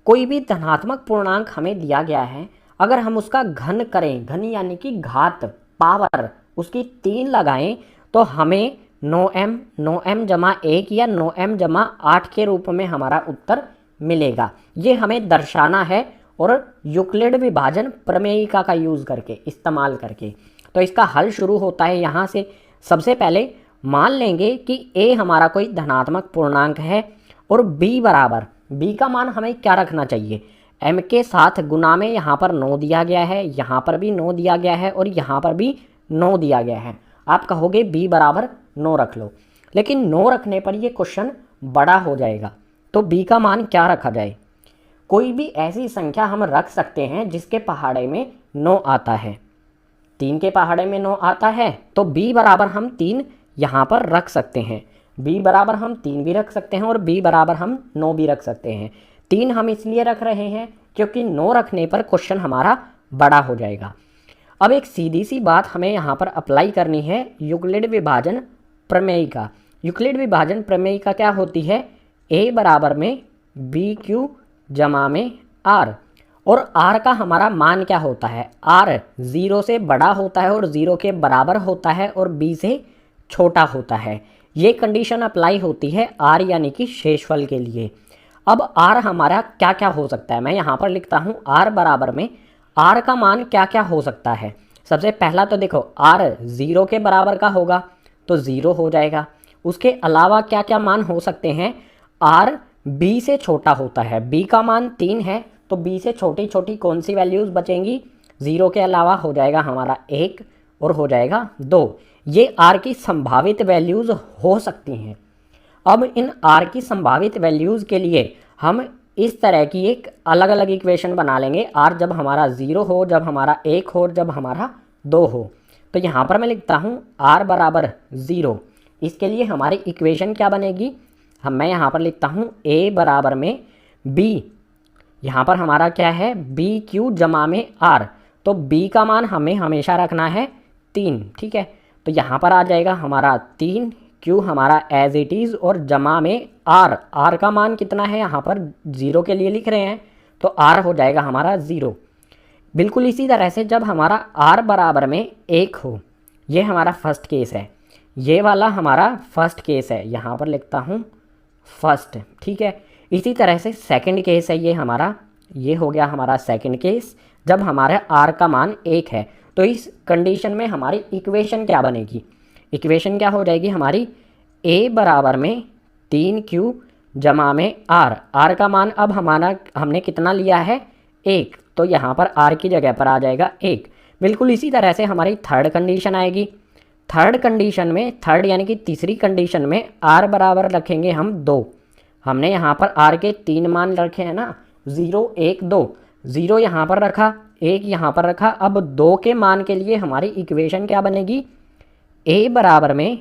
कोई भी धनात्मक पूर्णांक हमें दिया गया है, अगर हम उसका घन करें, घन यानी कि घात, पावर उसकी 3 लगाएं, तो हमें 9m जमा 1 या 9m जमा 8 के रूप में हमारा उत्तर मिलेगा। ये हमें दर्शाना है और यूक्लिड विभाजन प्रमेयिका का यूज़ करके, इस्तेमाल करके। तो इसका हल शुरू होता है यहाँ से। सबसे पहले मान लेंगे कि a हमारा कोई धनात्मक पूर्णांक है और b बराबर, b का मान हमें क्या रखना चाहिए? m के साथ गुना में यहाँ पर 9 दिया गया है, यहाँ पर भी 9 दिया गया है और यहाँ पर भी 9 दिया गया है। आप कहोगे b बराबर 9 रख लो, लेकिन 9 रखने पर ये क्वेश्चन बड़ा हो जाएगा। तो b का मान क्या रखा जाए? कोई भी ऐसी संख्या हम रख सकते हैं जिसके पहाड़े में 9 आता है। 3 के पहाड़े में 9 आता है, तो b बराबर हम 3 यहाँ पर रख सकते हैं। b बराबर हम 3 भी रख सकते हैं और b बराबर हम 9 भी रख सकते हैं। 3 हम इसलिए रख रहे हैं क्योंकि 9 रखने पर क्वेश्चन हमारा बड़ा हो जाएगा। अब एक सीधी सी बात हमें यहाँ पर अप्लाई करनी है यूक्लिड विभाजन प्रमेयिका। यूक्लिड विभाजन प्रमेयिका क्या होती है? a बराबर में bq जमा में r, और r का हमारा मान क्या होता है? r 0 से बड़ा होता है और 0 के बराबर होता है और b से छोटा होता है। ये कंडीशन अप्लाई होती है r यानी कि शेषफल के लिए। अब r हमारा क्या क्या हो सकता है? मैं यहाँ पर लिखता हूँ r बराबर में r का मान क्या क्या हो सकता है। सबसे पहला तो देखो r 0 के बराबर का होगा तो 0 हो जाएगा। उसके अलावा क्या क्या मान हो सकते हैं? r b से छोटा होता है, b का मान 3 है, तो b से छोटी छोटी कौन सी वैल्यूज़ बचेंगी? 0 के अलावा हो जाएगा हमारा 1 और हो जाएगा 2। ये r की संभावित वैल्यूज़ हो सकती हैं। अब इन r की संभावित वैल्यूज़ के लिए हम इस तरह की एक अलग अलग इक्वेशन बना लेंगे। r जब हमारा 0 हो, जब हमारा 1 हो, जब हमारा 2 हो। तो यहाँ पर मैं लिखता हूँ r बराबर 0। इसके लिए हमारी इक्वेशन क्या बनेगी? मैं यहाँ पर लिखता हूँ a बराबर में b, यहाँ पर हमारा क्या है? bq जमा में r। तो b का मान हमें हमेशा रखना है 3, ठीक है। तो यहाँ पर आ जाएगा हमारा 3, q हमारा एज इट इज़ और जमा में r का मान कितना है? यहाँ पर 0 के लिए लिख रहे हैं, तो r हो जाएगा हमारा 0। बिल्कुल इसी तरह से जब हमारा r बराबर में 1 हो, ये हमारा फर्स्ट केस है, ये वाला हमारा फर्स्ट केस है, यहाँ पर लिखता हूँ फर्स्ट, ठीक है। इसी तरह से सेकंड केस है ये हमारा, ये हो गया हमारा सेकंड केस जब हमारा r का मान 1 है। तो इस कंडीशन में हमारी इक्वेशन क्या बनेगी? इक्वेशन क्या हो जाएगी हमारी, a बराबर में 3q जमा में r का मान अब हमारा हमने कितना लिया है 1, तो यहाँ पर r की जगह पर आ जाएगा 1। बिल्कुल इसी तरह से हमारी थर्ड कंडीशन आएगी। थर्ड कंडीशन में, थर्ड यानी कि तीसरी कंडीशन में r बराबर रखेंगे हम 2। हमने यहाँ पर r के 3 मान रखे हैं ना, 0 1 2, 0 यहाँ पर रखा, 1 यहाँ पर रखा। अब 2 के मान के लिए हमारी इक्वेशन क्या बनेगी, a बराबर में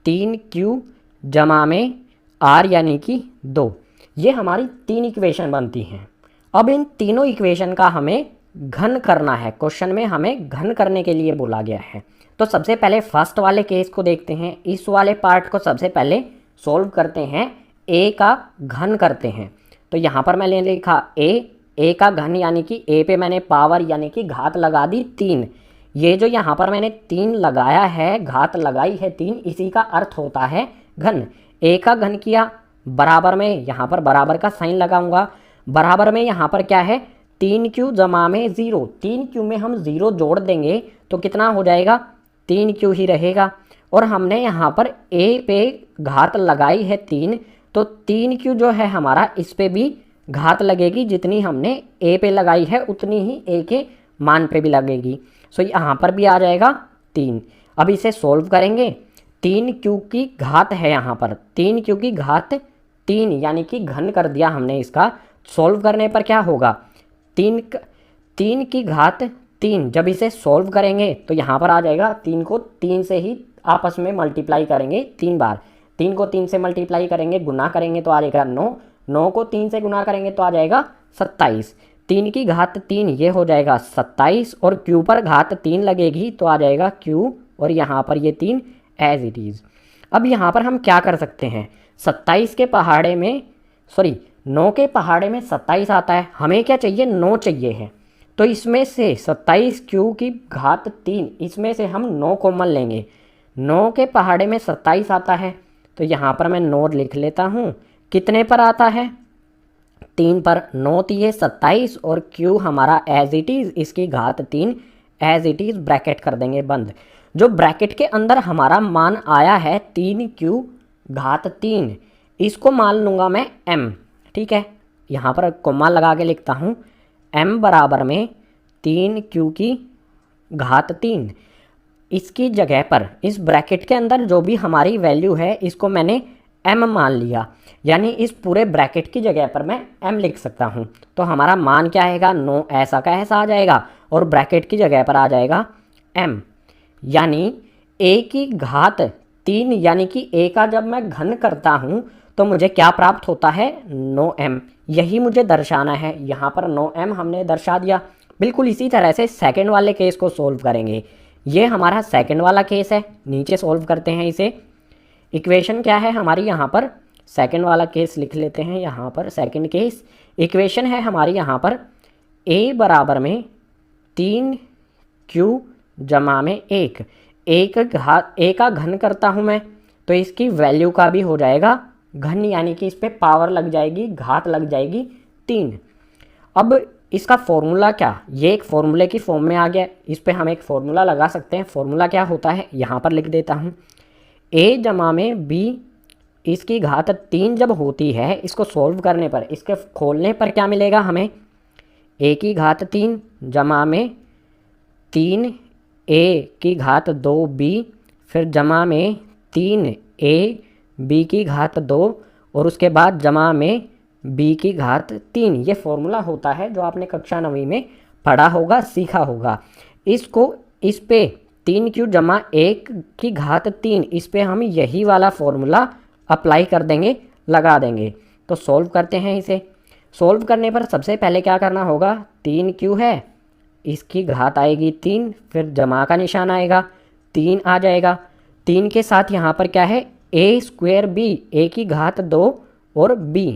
3q जमा में r यानी कि 2। ये हमारी 3 इक्वेशन बनती हैं। अब इन तीनों इक्वेशन का हमें घन करना है। क्वेश्चन में हमें घन करने के लिए बोला गया है। तो सबसे पहले फर्स्ट वाले केस को देखते हैं। इस वाले पार्ट को सबसे पहले सॉल्व करते हैं, a का घन करते हैं। तो यहाँ पर मैंने लिखा a का घन यानी कि a पे मैंने पावर यानी कि घात लगा दी 3। ये जो यहाँ पर मैंने 3 लगाया है, घात लगाई है 3, इसी का अर्थ होता है घन। a का घन किया, बराबर में यहाँ पर बराबर का साइन लगाऊंगा। बराबर में यहाँ पर क्या है, 3q जमा में 0। 3q में हम 0 जोड़ देंगे तो कितना हो जाएगा, 3q ही रहेगा। और हमने यहाँ पर a पे घात लगाई है 3, तो 3q जो है हमारा इस पे भी घात लगेगी, जितनी हमने a पे लगाई है उतनी ही a के मान पे भी लगेगी। सो यहाँ पर भी आ जाएगा 3। अब इसे सोल्व करेंगे। 3q की घात है यहाँ पर, 3q की घात 3 यानी कि घन कर दिया हमने इसका। सोल्व करने पर क्या होगा, 3 की घात 3। जब इसे सोल्व करेंगे तो यहाँ पर आ जाएगा, 3 को 3 से ही आपस में मल्टीप्लाई करेंगे 3 बार। 3 को 3 से मल्टीप्लाई करेंगे, गुना करेंगे तो आ जाएगा 9। 9 को 3 से गुना करेंगे तो आ जाएगा 27। 3 की घात 3 ये हो जाएगा 27, और q पर घात 3 लगेगी तो आ जाएगा q, और यहाँ पर ये 3 एज इट इज़। अब यहाँ पर हम क्या कर सकते हैं, 27 के पहाड़े में 9 के पहाड़े में 27 आता है, हमें क्या चाहिए, 9 चाहिए है। तो इसमें से 27q की घात 3, इसमें से हम 9 कॉमन लेंगे। 9 के पहाड़े में 27 आता है, तो यहाँ पर मैं 9 लिख लेता हूँ। कितने पर आता है, 3 पर। 9 3 27, और q हमारा एज इट इज़, इसकी घात 3 एज इट इज़, ब्रैकेट कर देंगे बंद। जो ब्रैकेट के अंदर हमारा मान आया है 3q घात 3, इसको मान लूँगा मैं m, ठीक है। यहाँ पर कोमा लगा के लिखता हूँ, m बराबर में 3q की घात 3। इसकी जगह पर इस ब्रैकेट के अंदर जो भी हमारी वैल्यू है इसको मैंने m मान लिया, यानी इस पूरे ब्रैकेट की जगह पर मैं m लिख सकता हूँ। तो हमारा मान क्या आएगा, 9 ऐसा का ऐसा आ जाएगा, और ब्रैकेट की जगह पर आ जाएगा m, यानी a की घात 3, यानी कि a का जब मैं घन करता हूँ तो मुझे क्या प्राप्त होता है, 9m। यही मुझे दर्शाना है। यहाँ पर 9m हमने दर्शा दिया। बिल्कुल इसी तरह से सेकंड वाले केस को सोल्व करेंगे। ये हमारा सेकंड वाला केस है, नीचे सोल्व करते हैं इसे। इक्वेशन क्या है हमारी, यहाँ पर सेकंड वाला केस लिख लेते हैं। यहाँ पर सेकंड केस इक्वेशन है हमारी यहाँ पर, a बराबर में 3q जमा में 1। a का घन करता हूँ मैं, तो इसकी वैल्यू का भी हो जाएगा घन, यानी कि इस पर पावर लग जाएगी, घात लग जाएगी 3। अब इसका फॉर्मूला क्या, ये एक फॉर्मूले की फॉर्म में आ गया। इस पे हम एक फॉर्मूला लगा सकते हैं। फॉर्मूला क्या होता है, यहाँ पर लिख देता हूँ, a जमा में b इसकी घात 3 जब होती है, इसको सॉल्व करने पर, इसके खोलने पर क्या मिलेगा हमें, a की घात 3 जमा में 3a की घात 2b, फिर जमा में 3a b की घात 2, और उसके बाद जमा में b की घात 3। ये फॉर्मूला होता है जो आपने कक्षा 9वीं में पढ़ा होगा, सीखा होगा। इसको इस पे 3q जमा 1 की घात 3, इस पे हम यही वाला फॉर्मूला अप्लाई कर देंगे, लगा देंगे। तो सॉल्व करते हैं इसे। सॉल्व करने पर सबसे पहले क्या करना होगा, 3q है, इसकी घात आएगी 3, फिर जमा का निशान आएगा, 3 आ जाएगा। 3 के साथ यहाँ पर क्या है, a स्क्वायर b, a की घात 2 और b।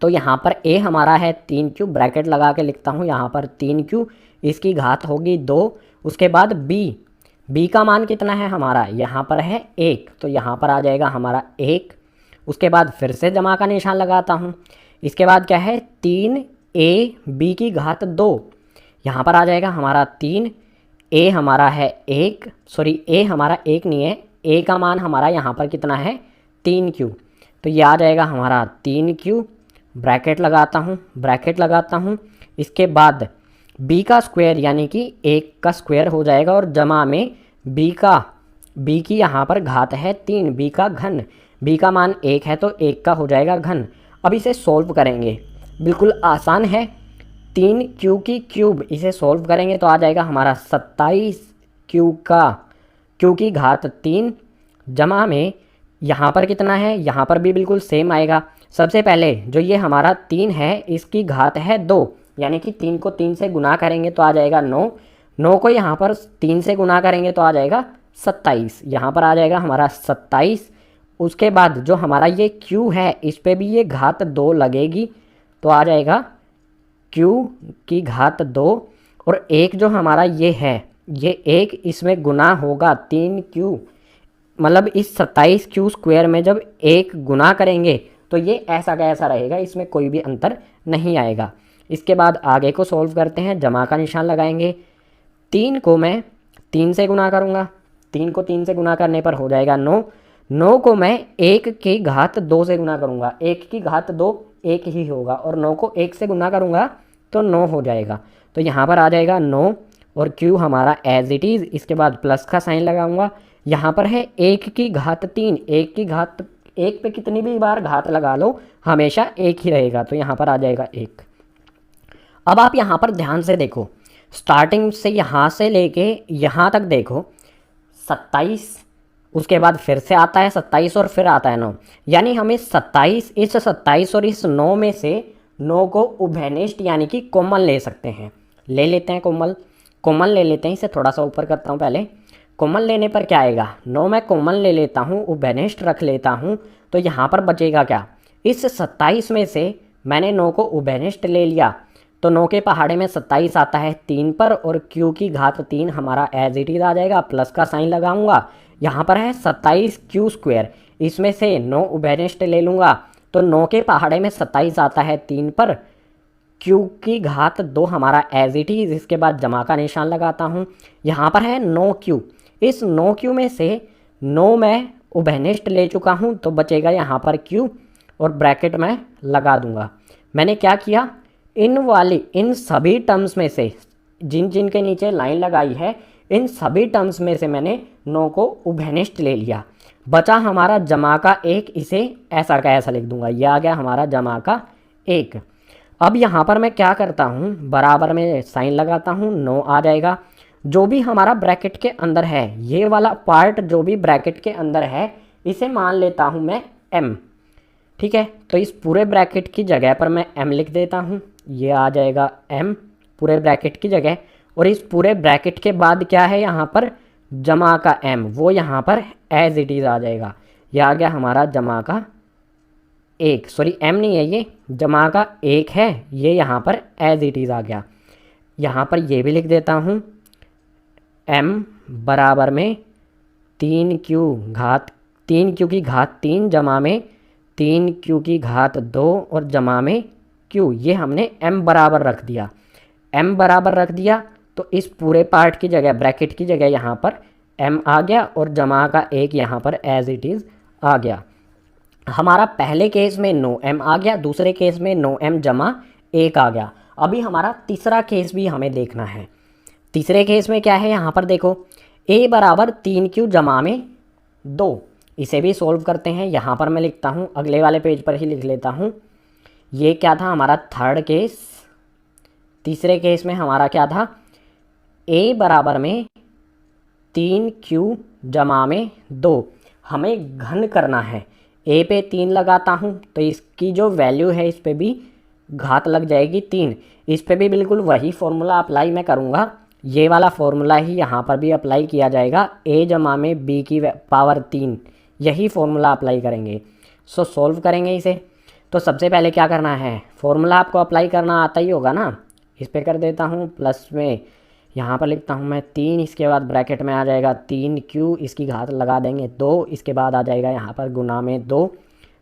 तो यहाँ पर a हमारा है 3q, ब्रैकेट लगा के लिखता हूँ यहाँ पर 3q, इसकी घात होगी 2। उसके बाद b का मान कितना है हमारा, यहाँ पर है 1, तो यहाँ पर आ जाएगा हमारा 1। उसके बाद फिर से जमा का निशान लगाता हूँ। इसके बाद क्या है, 3a b की घात 2, यहाँ पर आ जाएगा हमारा 3। ए हमारा है एक, सॉरी ए हमारा एक नहीं है, ए का मान हमारा यहाँ पर कितना है 3q, तो ये आ जाएगा हमारा 3q, ब्रैकेट लगाता हूँ। इसके बाद b का स्क्वायर यानी कि 1 का स्क्वायर हो जाएगा और जमा में b की यहाँ पर घात है 3, b का घन, b का मान 1 है तो 1 का हो जाएगा घन। अब इसे सॉल्व करेंगे, बिल्कुल आसान है, 3q की क्यूब, इसे सॉल्व करेंगे तो आ जाएगा हमारा 27q की घात 3 जमा में यहाँ पर कितना है, यहाँ पर भी बिल्कुल सेम आएगा। सबसे पहले जो ये हमारा 3 है इसकी घात है 2, यानी कि 3 को 3 से गुना करेंगे तो आ जाएगा 9, 9 को यहाँ पर 3 से गुना करेंगे तो आ जाएगा 27, यहाँ पर आ जाएगा हमारा 27। उसके बाद जो हमारा ये q है इस पर भी ये घात 2 लगेगी तो आ जाएगा q की घात 2, और एक जो हमारा ये है ये एक इसमें गुना होगा 3q, मतलब इस 27q स्क्वायर में जब एक गुना करेंगे तो ये ऐसा का ऐसा रहेगा, इसमें कोई भी अंतर नहीं आएगा। इसके बाद आगे को सॉल्व करते हैं, जमा का निशान लगाएंगे, 3 को मैं 3 से गुना करूँगा, 3 को 3 से गुना करने पर हो जाएगा 9, 9 को मैं 1 की घात 2 से गुना करूँगा, 1 की घात 2 1 ही होगा, और 9 को 1 से गुना करूँगा तो 9 हो जाएगा, तो यहाँ पर आ जाएगा 9 और q हमारा एज इट इज़। इसके बाद प्लस का साइन लगाऊंगा, यहाँ पर है 1 की घात 3, 1 की घात 1 पे कितनी भी बार घात लगा लो हमेशा 1 ही रहेगा, तो यहाँ पर आ जाएगा 1। अब आप यहाँ पर ध्यान से देखो, स्टार्टिंग से यहाँ से लेके यहाँ तक देखो 27, उसके बाद फिर से आता है 27 और फिर आता है 9, यानी हमें 27, इस 27 और इस 9 में से 9 को उभयनिष्ठ यानी कि कॉमन ले सकते हैं, ले लेते हैं कॉमन ले लेते हैं। इसे थोड़ा सा ऊपर करता हूँ पहले, कॉमन लेने पर क्या आएगा, 9 मैं कॉमन ले लेता हूँ, उभयनिष्ठ रख लेता हूँ, तो यहाँ पर बचेगा क्या, इस 27 में से मैंने 9 को उभयनिष्ठ ले लिया तो 9 के पहाड़े में 27 आता है 3 पर, और q की घात 3 हमारा एज इट इज आ जाएगा, प्लस का साइन लगाऊंगा, यहाँ पर है 27q स्क्वायर, इसमें से 9 उभयनिष्ठ ले लूँगा तो 9 के पहाड़े में 27 आता है 3 पर, q की घात 2 हमारा एज इट इज। इसके बाद जमा का निशान लगाता हूँ, यहाँ पर है 9q, इस 9q में से 9 मैं उभयनिष्ठ ले चुका हूँ तो बचेगा यहाँ पर q, और ब्रैकेट में लगा दूंगा। मैंने क्या किया, इन सभी टर्म्स में से जिन के नीचे लाइन लगाई है इन सभी टर्म्स में से मैंने 9 को उभयनिष्ठ ले लिया, बचा हमारा जमा का 1, इसे ऐसा का ऐसा लिख दूंगा, यह आ गया हमारा जमा का 1। अब यहाँ पर मैं क्या करता हूँ, बराबर में साइन लगाता हूँ, 9 आ जाएगा, जो भी हमारा ब्रैकेट के अंदर है, ये वाला पार्ट जो भी ब्रैकेट के अंदर है इसे मान लेता हूँ मैं m, ठीक है, तो इस पूरे ब्रैकेट की जगह पर मैं m लिख देता हूँ, ये आ जाएगा m पूरे ब्रैकेट की जगह, और इस पूरे ब्रैकेट के बाद क्या है यहाँ पर जमा का m, वो यहाँ पर एज इट इज़ आ जाएगा, ये आ गया हमारा जमा का 1, सॉरी m नहीं है ये, जमा का 1 है, ये यहाँ पर एज इट इज़ आ गया। यहाँ पर ये भी लिख देता हूँ, m बराबर में 3q की घात 3 जमा में 3q की घात 2 और जमा में q, ये हमने m बराबर रख दिया, m बराबर रख दिया तो इस पूरे पार्ट की जगह ब्रैकेट की जगह यहाँ पर m आ गया और जमा का 1 यहाँ पर एज इट इज़ आ गया। हमारा पहले केस में 9m आ गया, दूसरे केस में 9m जमा 1 आ गया। अभी हमारा तीसरा केस भी हमें देखना है। तीसरे केस में क्या है, यहाँ पर देखो a बराबर 3q जमा में 2, इसे भी सोल्व करते हैं। यहाँ पर मैं लिखता हूँ, अगले वाले पेज पर ही लिख लेता हूँ। ये क्या था हमारा थर्ड केस। तीसरे केस में हमारा क्या था, a बराबर में 3q जमा में 2, हमें घन करना है। a पे 3 लगाता हूँ तो इसकी जो वैल्यू है इस पे भी घात लग जाएगी 3, इस पे भी बिल्कुल वही फॉर्मूला अप्लाई मैं करूँगा, ये वाला फॉर्मूला ही यहाँ पर भी अप्लाई किया जाएगा, a जमा में b की पावर 3, यही फॉर्मूला अप्लाई करेंगे। सो सॉल्व करेंगे इसे। तो सबसे पहले क्या करना है, फॉर्मूला आपको अप्लाई करना आता ही होगा ना। इस पर कर देता हूँ प्लस में, यहाँ पर लिखता हूँ मैं 3, इसके बाद ब्रैकेट में आ जाएगा 3q, इसकी घात लगा देंगे 2, इसके बाद आ जाएगा यहाँ पर गुना में 2,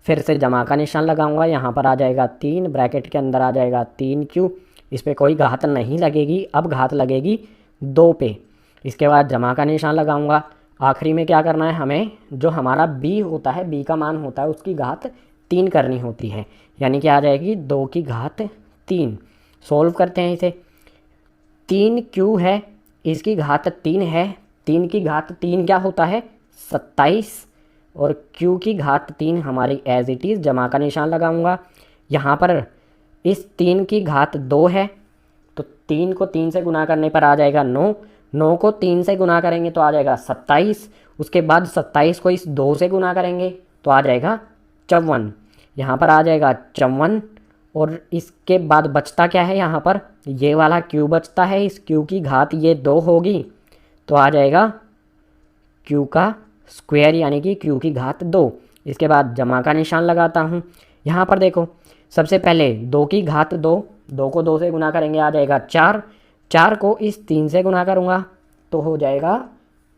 फिर से जमा का निशान लगाऊंगा, यहाँ पर आ जाएगा 3, ब्रैकेट के अंदर आ जाएगा 3q, इस पर कोई घात नहीं लगेगी, अब घात लगेगी 2 पे। इसके बाद जमा का निशान लगाऊंगा। आखिरी में क्या करना है, हमें जो हमारा b होता है, b का मान होता है, उसकी घात 3 करनी होती है, यानी कि आ जाएगी 2 की घात 3। सोल्व करते हैं इसे। 3q है, इसकी घात 3 है, 3 की घात 3 क्या होता है 27, और q की घात 3 हमारी एज इट इज़। जमा का निशान लगाऊंगा। यहाँ पर इस 3 की घात 2 है, तो 3 को 3 से गुना करने पर आ जाएगा 9, 9 को 3 से गुना करेंगे तो आ जाएगा 27, उसके बाद 27 को इस 2 से गुना करेंगे तो आ जाएगा 54, यहाँ पर आ जाएगा 54, और इसके बाद बचता क्या है, यहाँ पर ये वाला q बचता है, इस q की घात ये 2 होगी तो आ जाएगा q का स्क्वायर, यानी कि q की घात 2। इसके बाद जमा का निशान लगाता हूँ। यहाँ पर देखो, सबसे पहले 2 की घात 2, 2 को 2 से गुना करेंगे आ जाएगा 4, 4 को इस 3 से गुना करूँगा तो हो जाएगा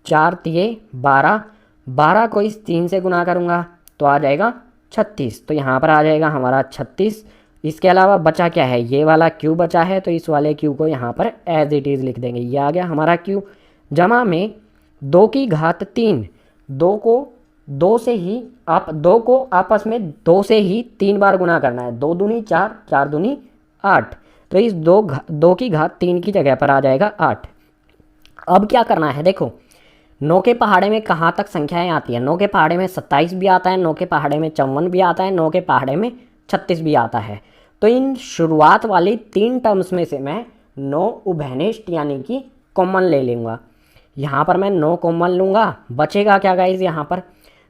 4 तिये 12, 12 को इस 3 से गुना करूँगा तो आ जाएगा 36, तो यहाँ पर आ जाएगा हमारा 36। इसके अलावा बचा क्या है, ये वाला q बचा है, तो इस वाले q को यहाँ पर एज इट इज़ लिख देंगे, ये आ गया हमारा q। जमा में 2 की घात 3, 2 को 2 से ही आप 2 को आपस में 2 से ही 3 बार गुना करना है, 2 दूनी 4, 4 दूनी 8, तो इस 2 की घात 3 की जगह पर आ जाएगा 8। अब क्या करना है, देखो 9 के पहाड़े में कहाँ तक संख्याएं आती हैं, 9 के पहाड़े में 27 भी आता है, 9 के पहाड़े में 54 भी आता है, 9 के पहाड़े में 36 भी आता है। तो इन शुरुआत वाली 3 टर्म्स में से मैं 9 उभयनिष्ठ यानी कि कॉमन ले लूँगा। यहाँ पर मैं 9 कॉमन लूँगा, बचेगा क्या गाइज, यहाँ पर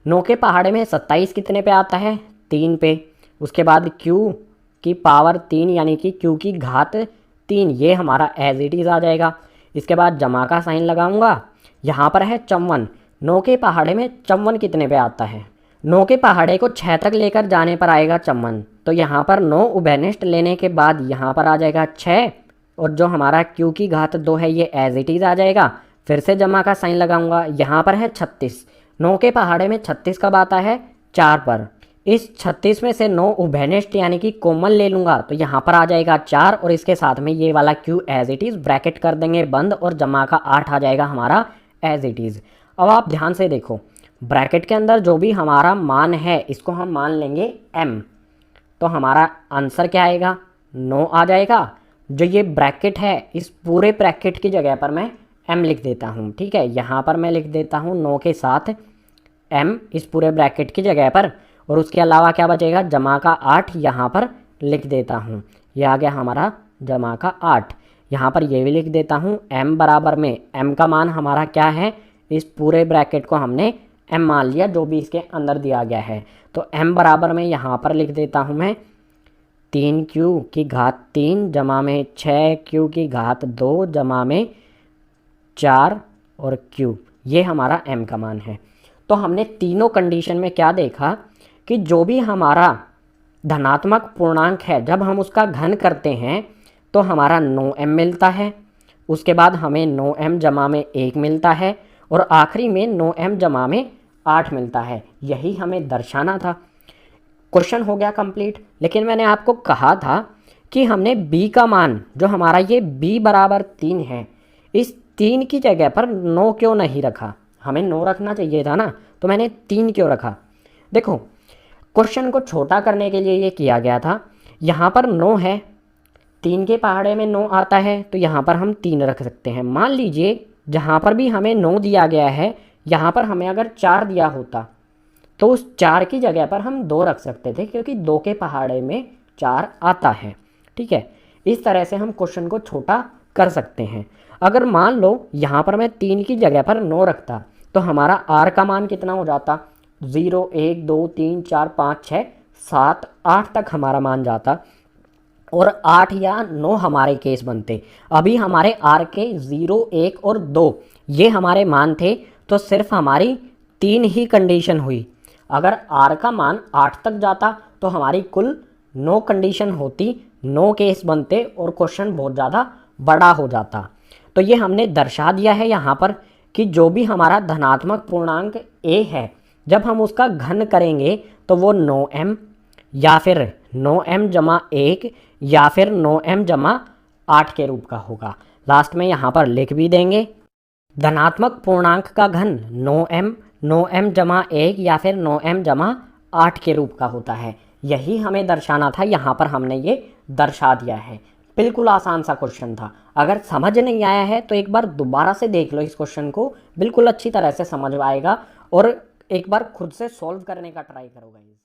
9 के पहाड़े में 27 कितने पे आता है 3 पे, उसके बाद q की पावर 3 यानी कि q की घात 3, ये हमारा एज इट इज़ आ जाएगा। इसके बाद जमा का साइन लगाऊंगा। यहाँ पर है 54, 9 के पहाड़े में 54 कितने पे आता है, 9 के पहाड़े को 6 तक लेकर जाने पर आएगा 54, तो यहाँ पर 9 उभयनिष्ठ लेने के बाद यहाँ पर आ जाएगा 6, और जो हमारा q की घात 2 है ये एज इट इज़ आ जाएगा। फिर से जमा का साइन लगाऊंगा। यहाँ पर है 36, 9 के पहाड़े में 36 कब आता है 4 पर, इस 36 में से 9 उभयनिष्ठ यानी कि कॉमन ले लूँगा तो यहाँ पर आ जाएगा 4, और इसके साथ में ये वाला q as it is bracket कर देंगे बंद, और जमा का 8 आ जाएगा हमारा एज इट इज़। अब आप ध्यान से देखो, ब्रैकेट के अंदर जो भी हमारा मान है इसको हम मान लेंगे m, तो हमारा आंसर क्या आएगा 9 आ जाएगा। जो ये ब्रैकेट है इस पूरे ब्रैकेट की जगह पर मैं m लिख देता हूँ, ठीक है, यहाँ पर मैं लिख देता हूँ 9 के साथ m इस पूरे ब्रैकेट की जगह पर, और उसके अलावा क्या बचेगा, जमा का 8 यहाँ पर लिख देता हूँ, यह आ गया हमारा जमा का 8। यहाँ पर ये भी लिख देता हूँ m बराबर में, m का मान हमारा क्या है, इस पूरे ब्रैकेट को हमने m मान लिया जो भी इसके अंदर दिया गया है, तो m बराबर में यहाँ पर लिख देता हूँ मैं 3q की घात 3 जमा में 6q की घात 2 जमा में 4 और q, ये हमारा m का मान है। तो हमने तीनों कंडीशन में क्या देखा कि जो भी हमारा धनात्मक पूर्णांक है जब हम उसका घन करते हैं तो हमारा 9m मिलता है, उसके बाद हमें 9m जमा में 1 मिलता है, और आखिरी में 9m जमा में 8 मिलता है। यही हमें दर्शाना था। क्वेश्चन हो गया कंप्लीट। लेकिन मैंने आपको कहा था कि हमने b का मान जो हमारा ये b बराबर 3 है, इस 3 की जगह पर 9 क्यों नहीं रखा, हमें 9 रखना चाहिए था ना, तो मैंने 3 क्यों रखा। देखो क्वेश्चन को छोटा करने के लिए ये किया गया था। यहाँ पर 9 है, 3 के पहाड़े में 9 आता है, तो यहाँ पर हम 3 रख सकते हैं। मान लीजिए जहाँ पर भी हमें 9 दिया गया है, यहाँ पर हमें अगर 4 दिया होता तो उस 4 की जगह पर हम 2 रख सकते थे, क्योंकि 2 के पहाड़े में 4 आता है, ठीक है। इस तरह से हम क्वेश्चन को छोटा कर सकते हैं। अगर मान लो यहाँ पर मैं 3 की जगह पर 9 रखता तो हमारा r का मान कितना हो जाता, 0 1 2 3 4 5 6 7 8 तक हमारा मान जाता, और 8 या 9 हमारे केस बनते। अभी हमारे r के 0 1 और 2 ये हमारे मान थे, तो सिर्फ हमारी 3 ही कंडीशन हुई। अगर r का मान 8 तक जाता तो हमारी कुल 9 कंडीशन होती, 9 केस बनते, और क्वेश्चन बहुत ज़्यादा बड़ा हो जाता। तो ये हमने दर्शा दिया है यहाँ पर कि जो भी हमारा धनात्मक पूर्णांक a है जब हम उसका घन करेंगे तो वो 9m या फिर 9m जमा 1 या फिर 9m जमा 8 के रूप का होगा। लास्ट में यहाँ पर लिख भी देंगे। धनात्मक पूर्णांक का घन 9m जमा 1 या फिर 9m जमा 8 के रूप का होता है। यही हमें दर्शाना था, यहाँ पर हमने ये दर्शा दिया है। बिल्कुल आसान सा क्वेश्चन था। अगर समझ नहीं आया है तो एक बार दोबारा से देख लो इस क्वेश्चन को, बिल्कुल अच्छी तरह से समझ आएगा और एक बार खुद से सॉल्व करने का ट्राई करो गाइस।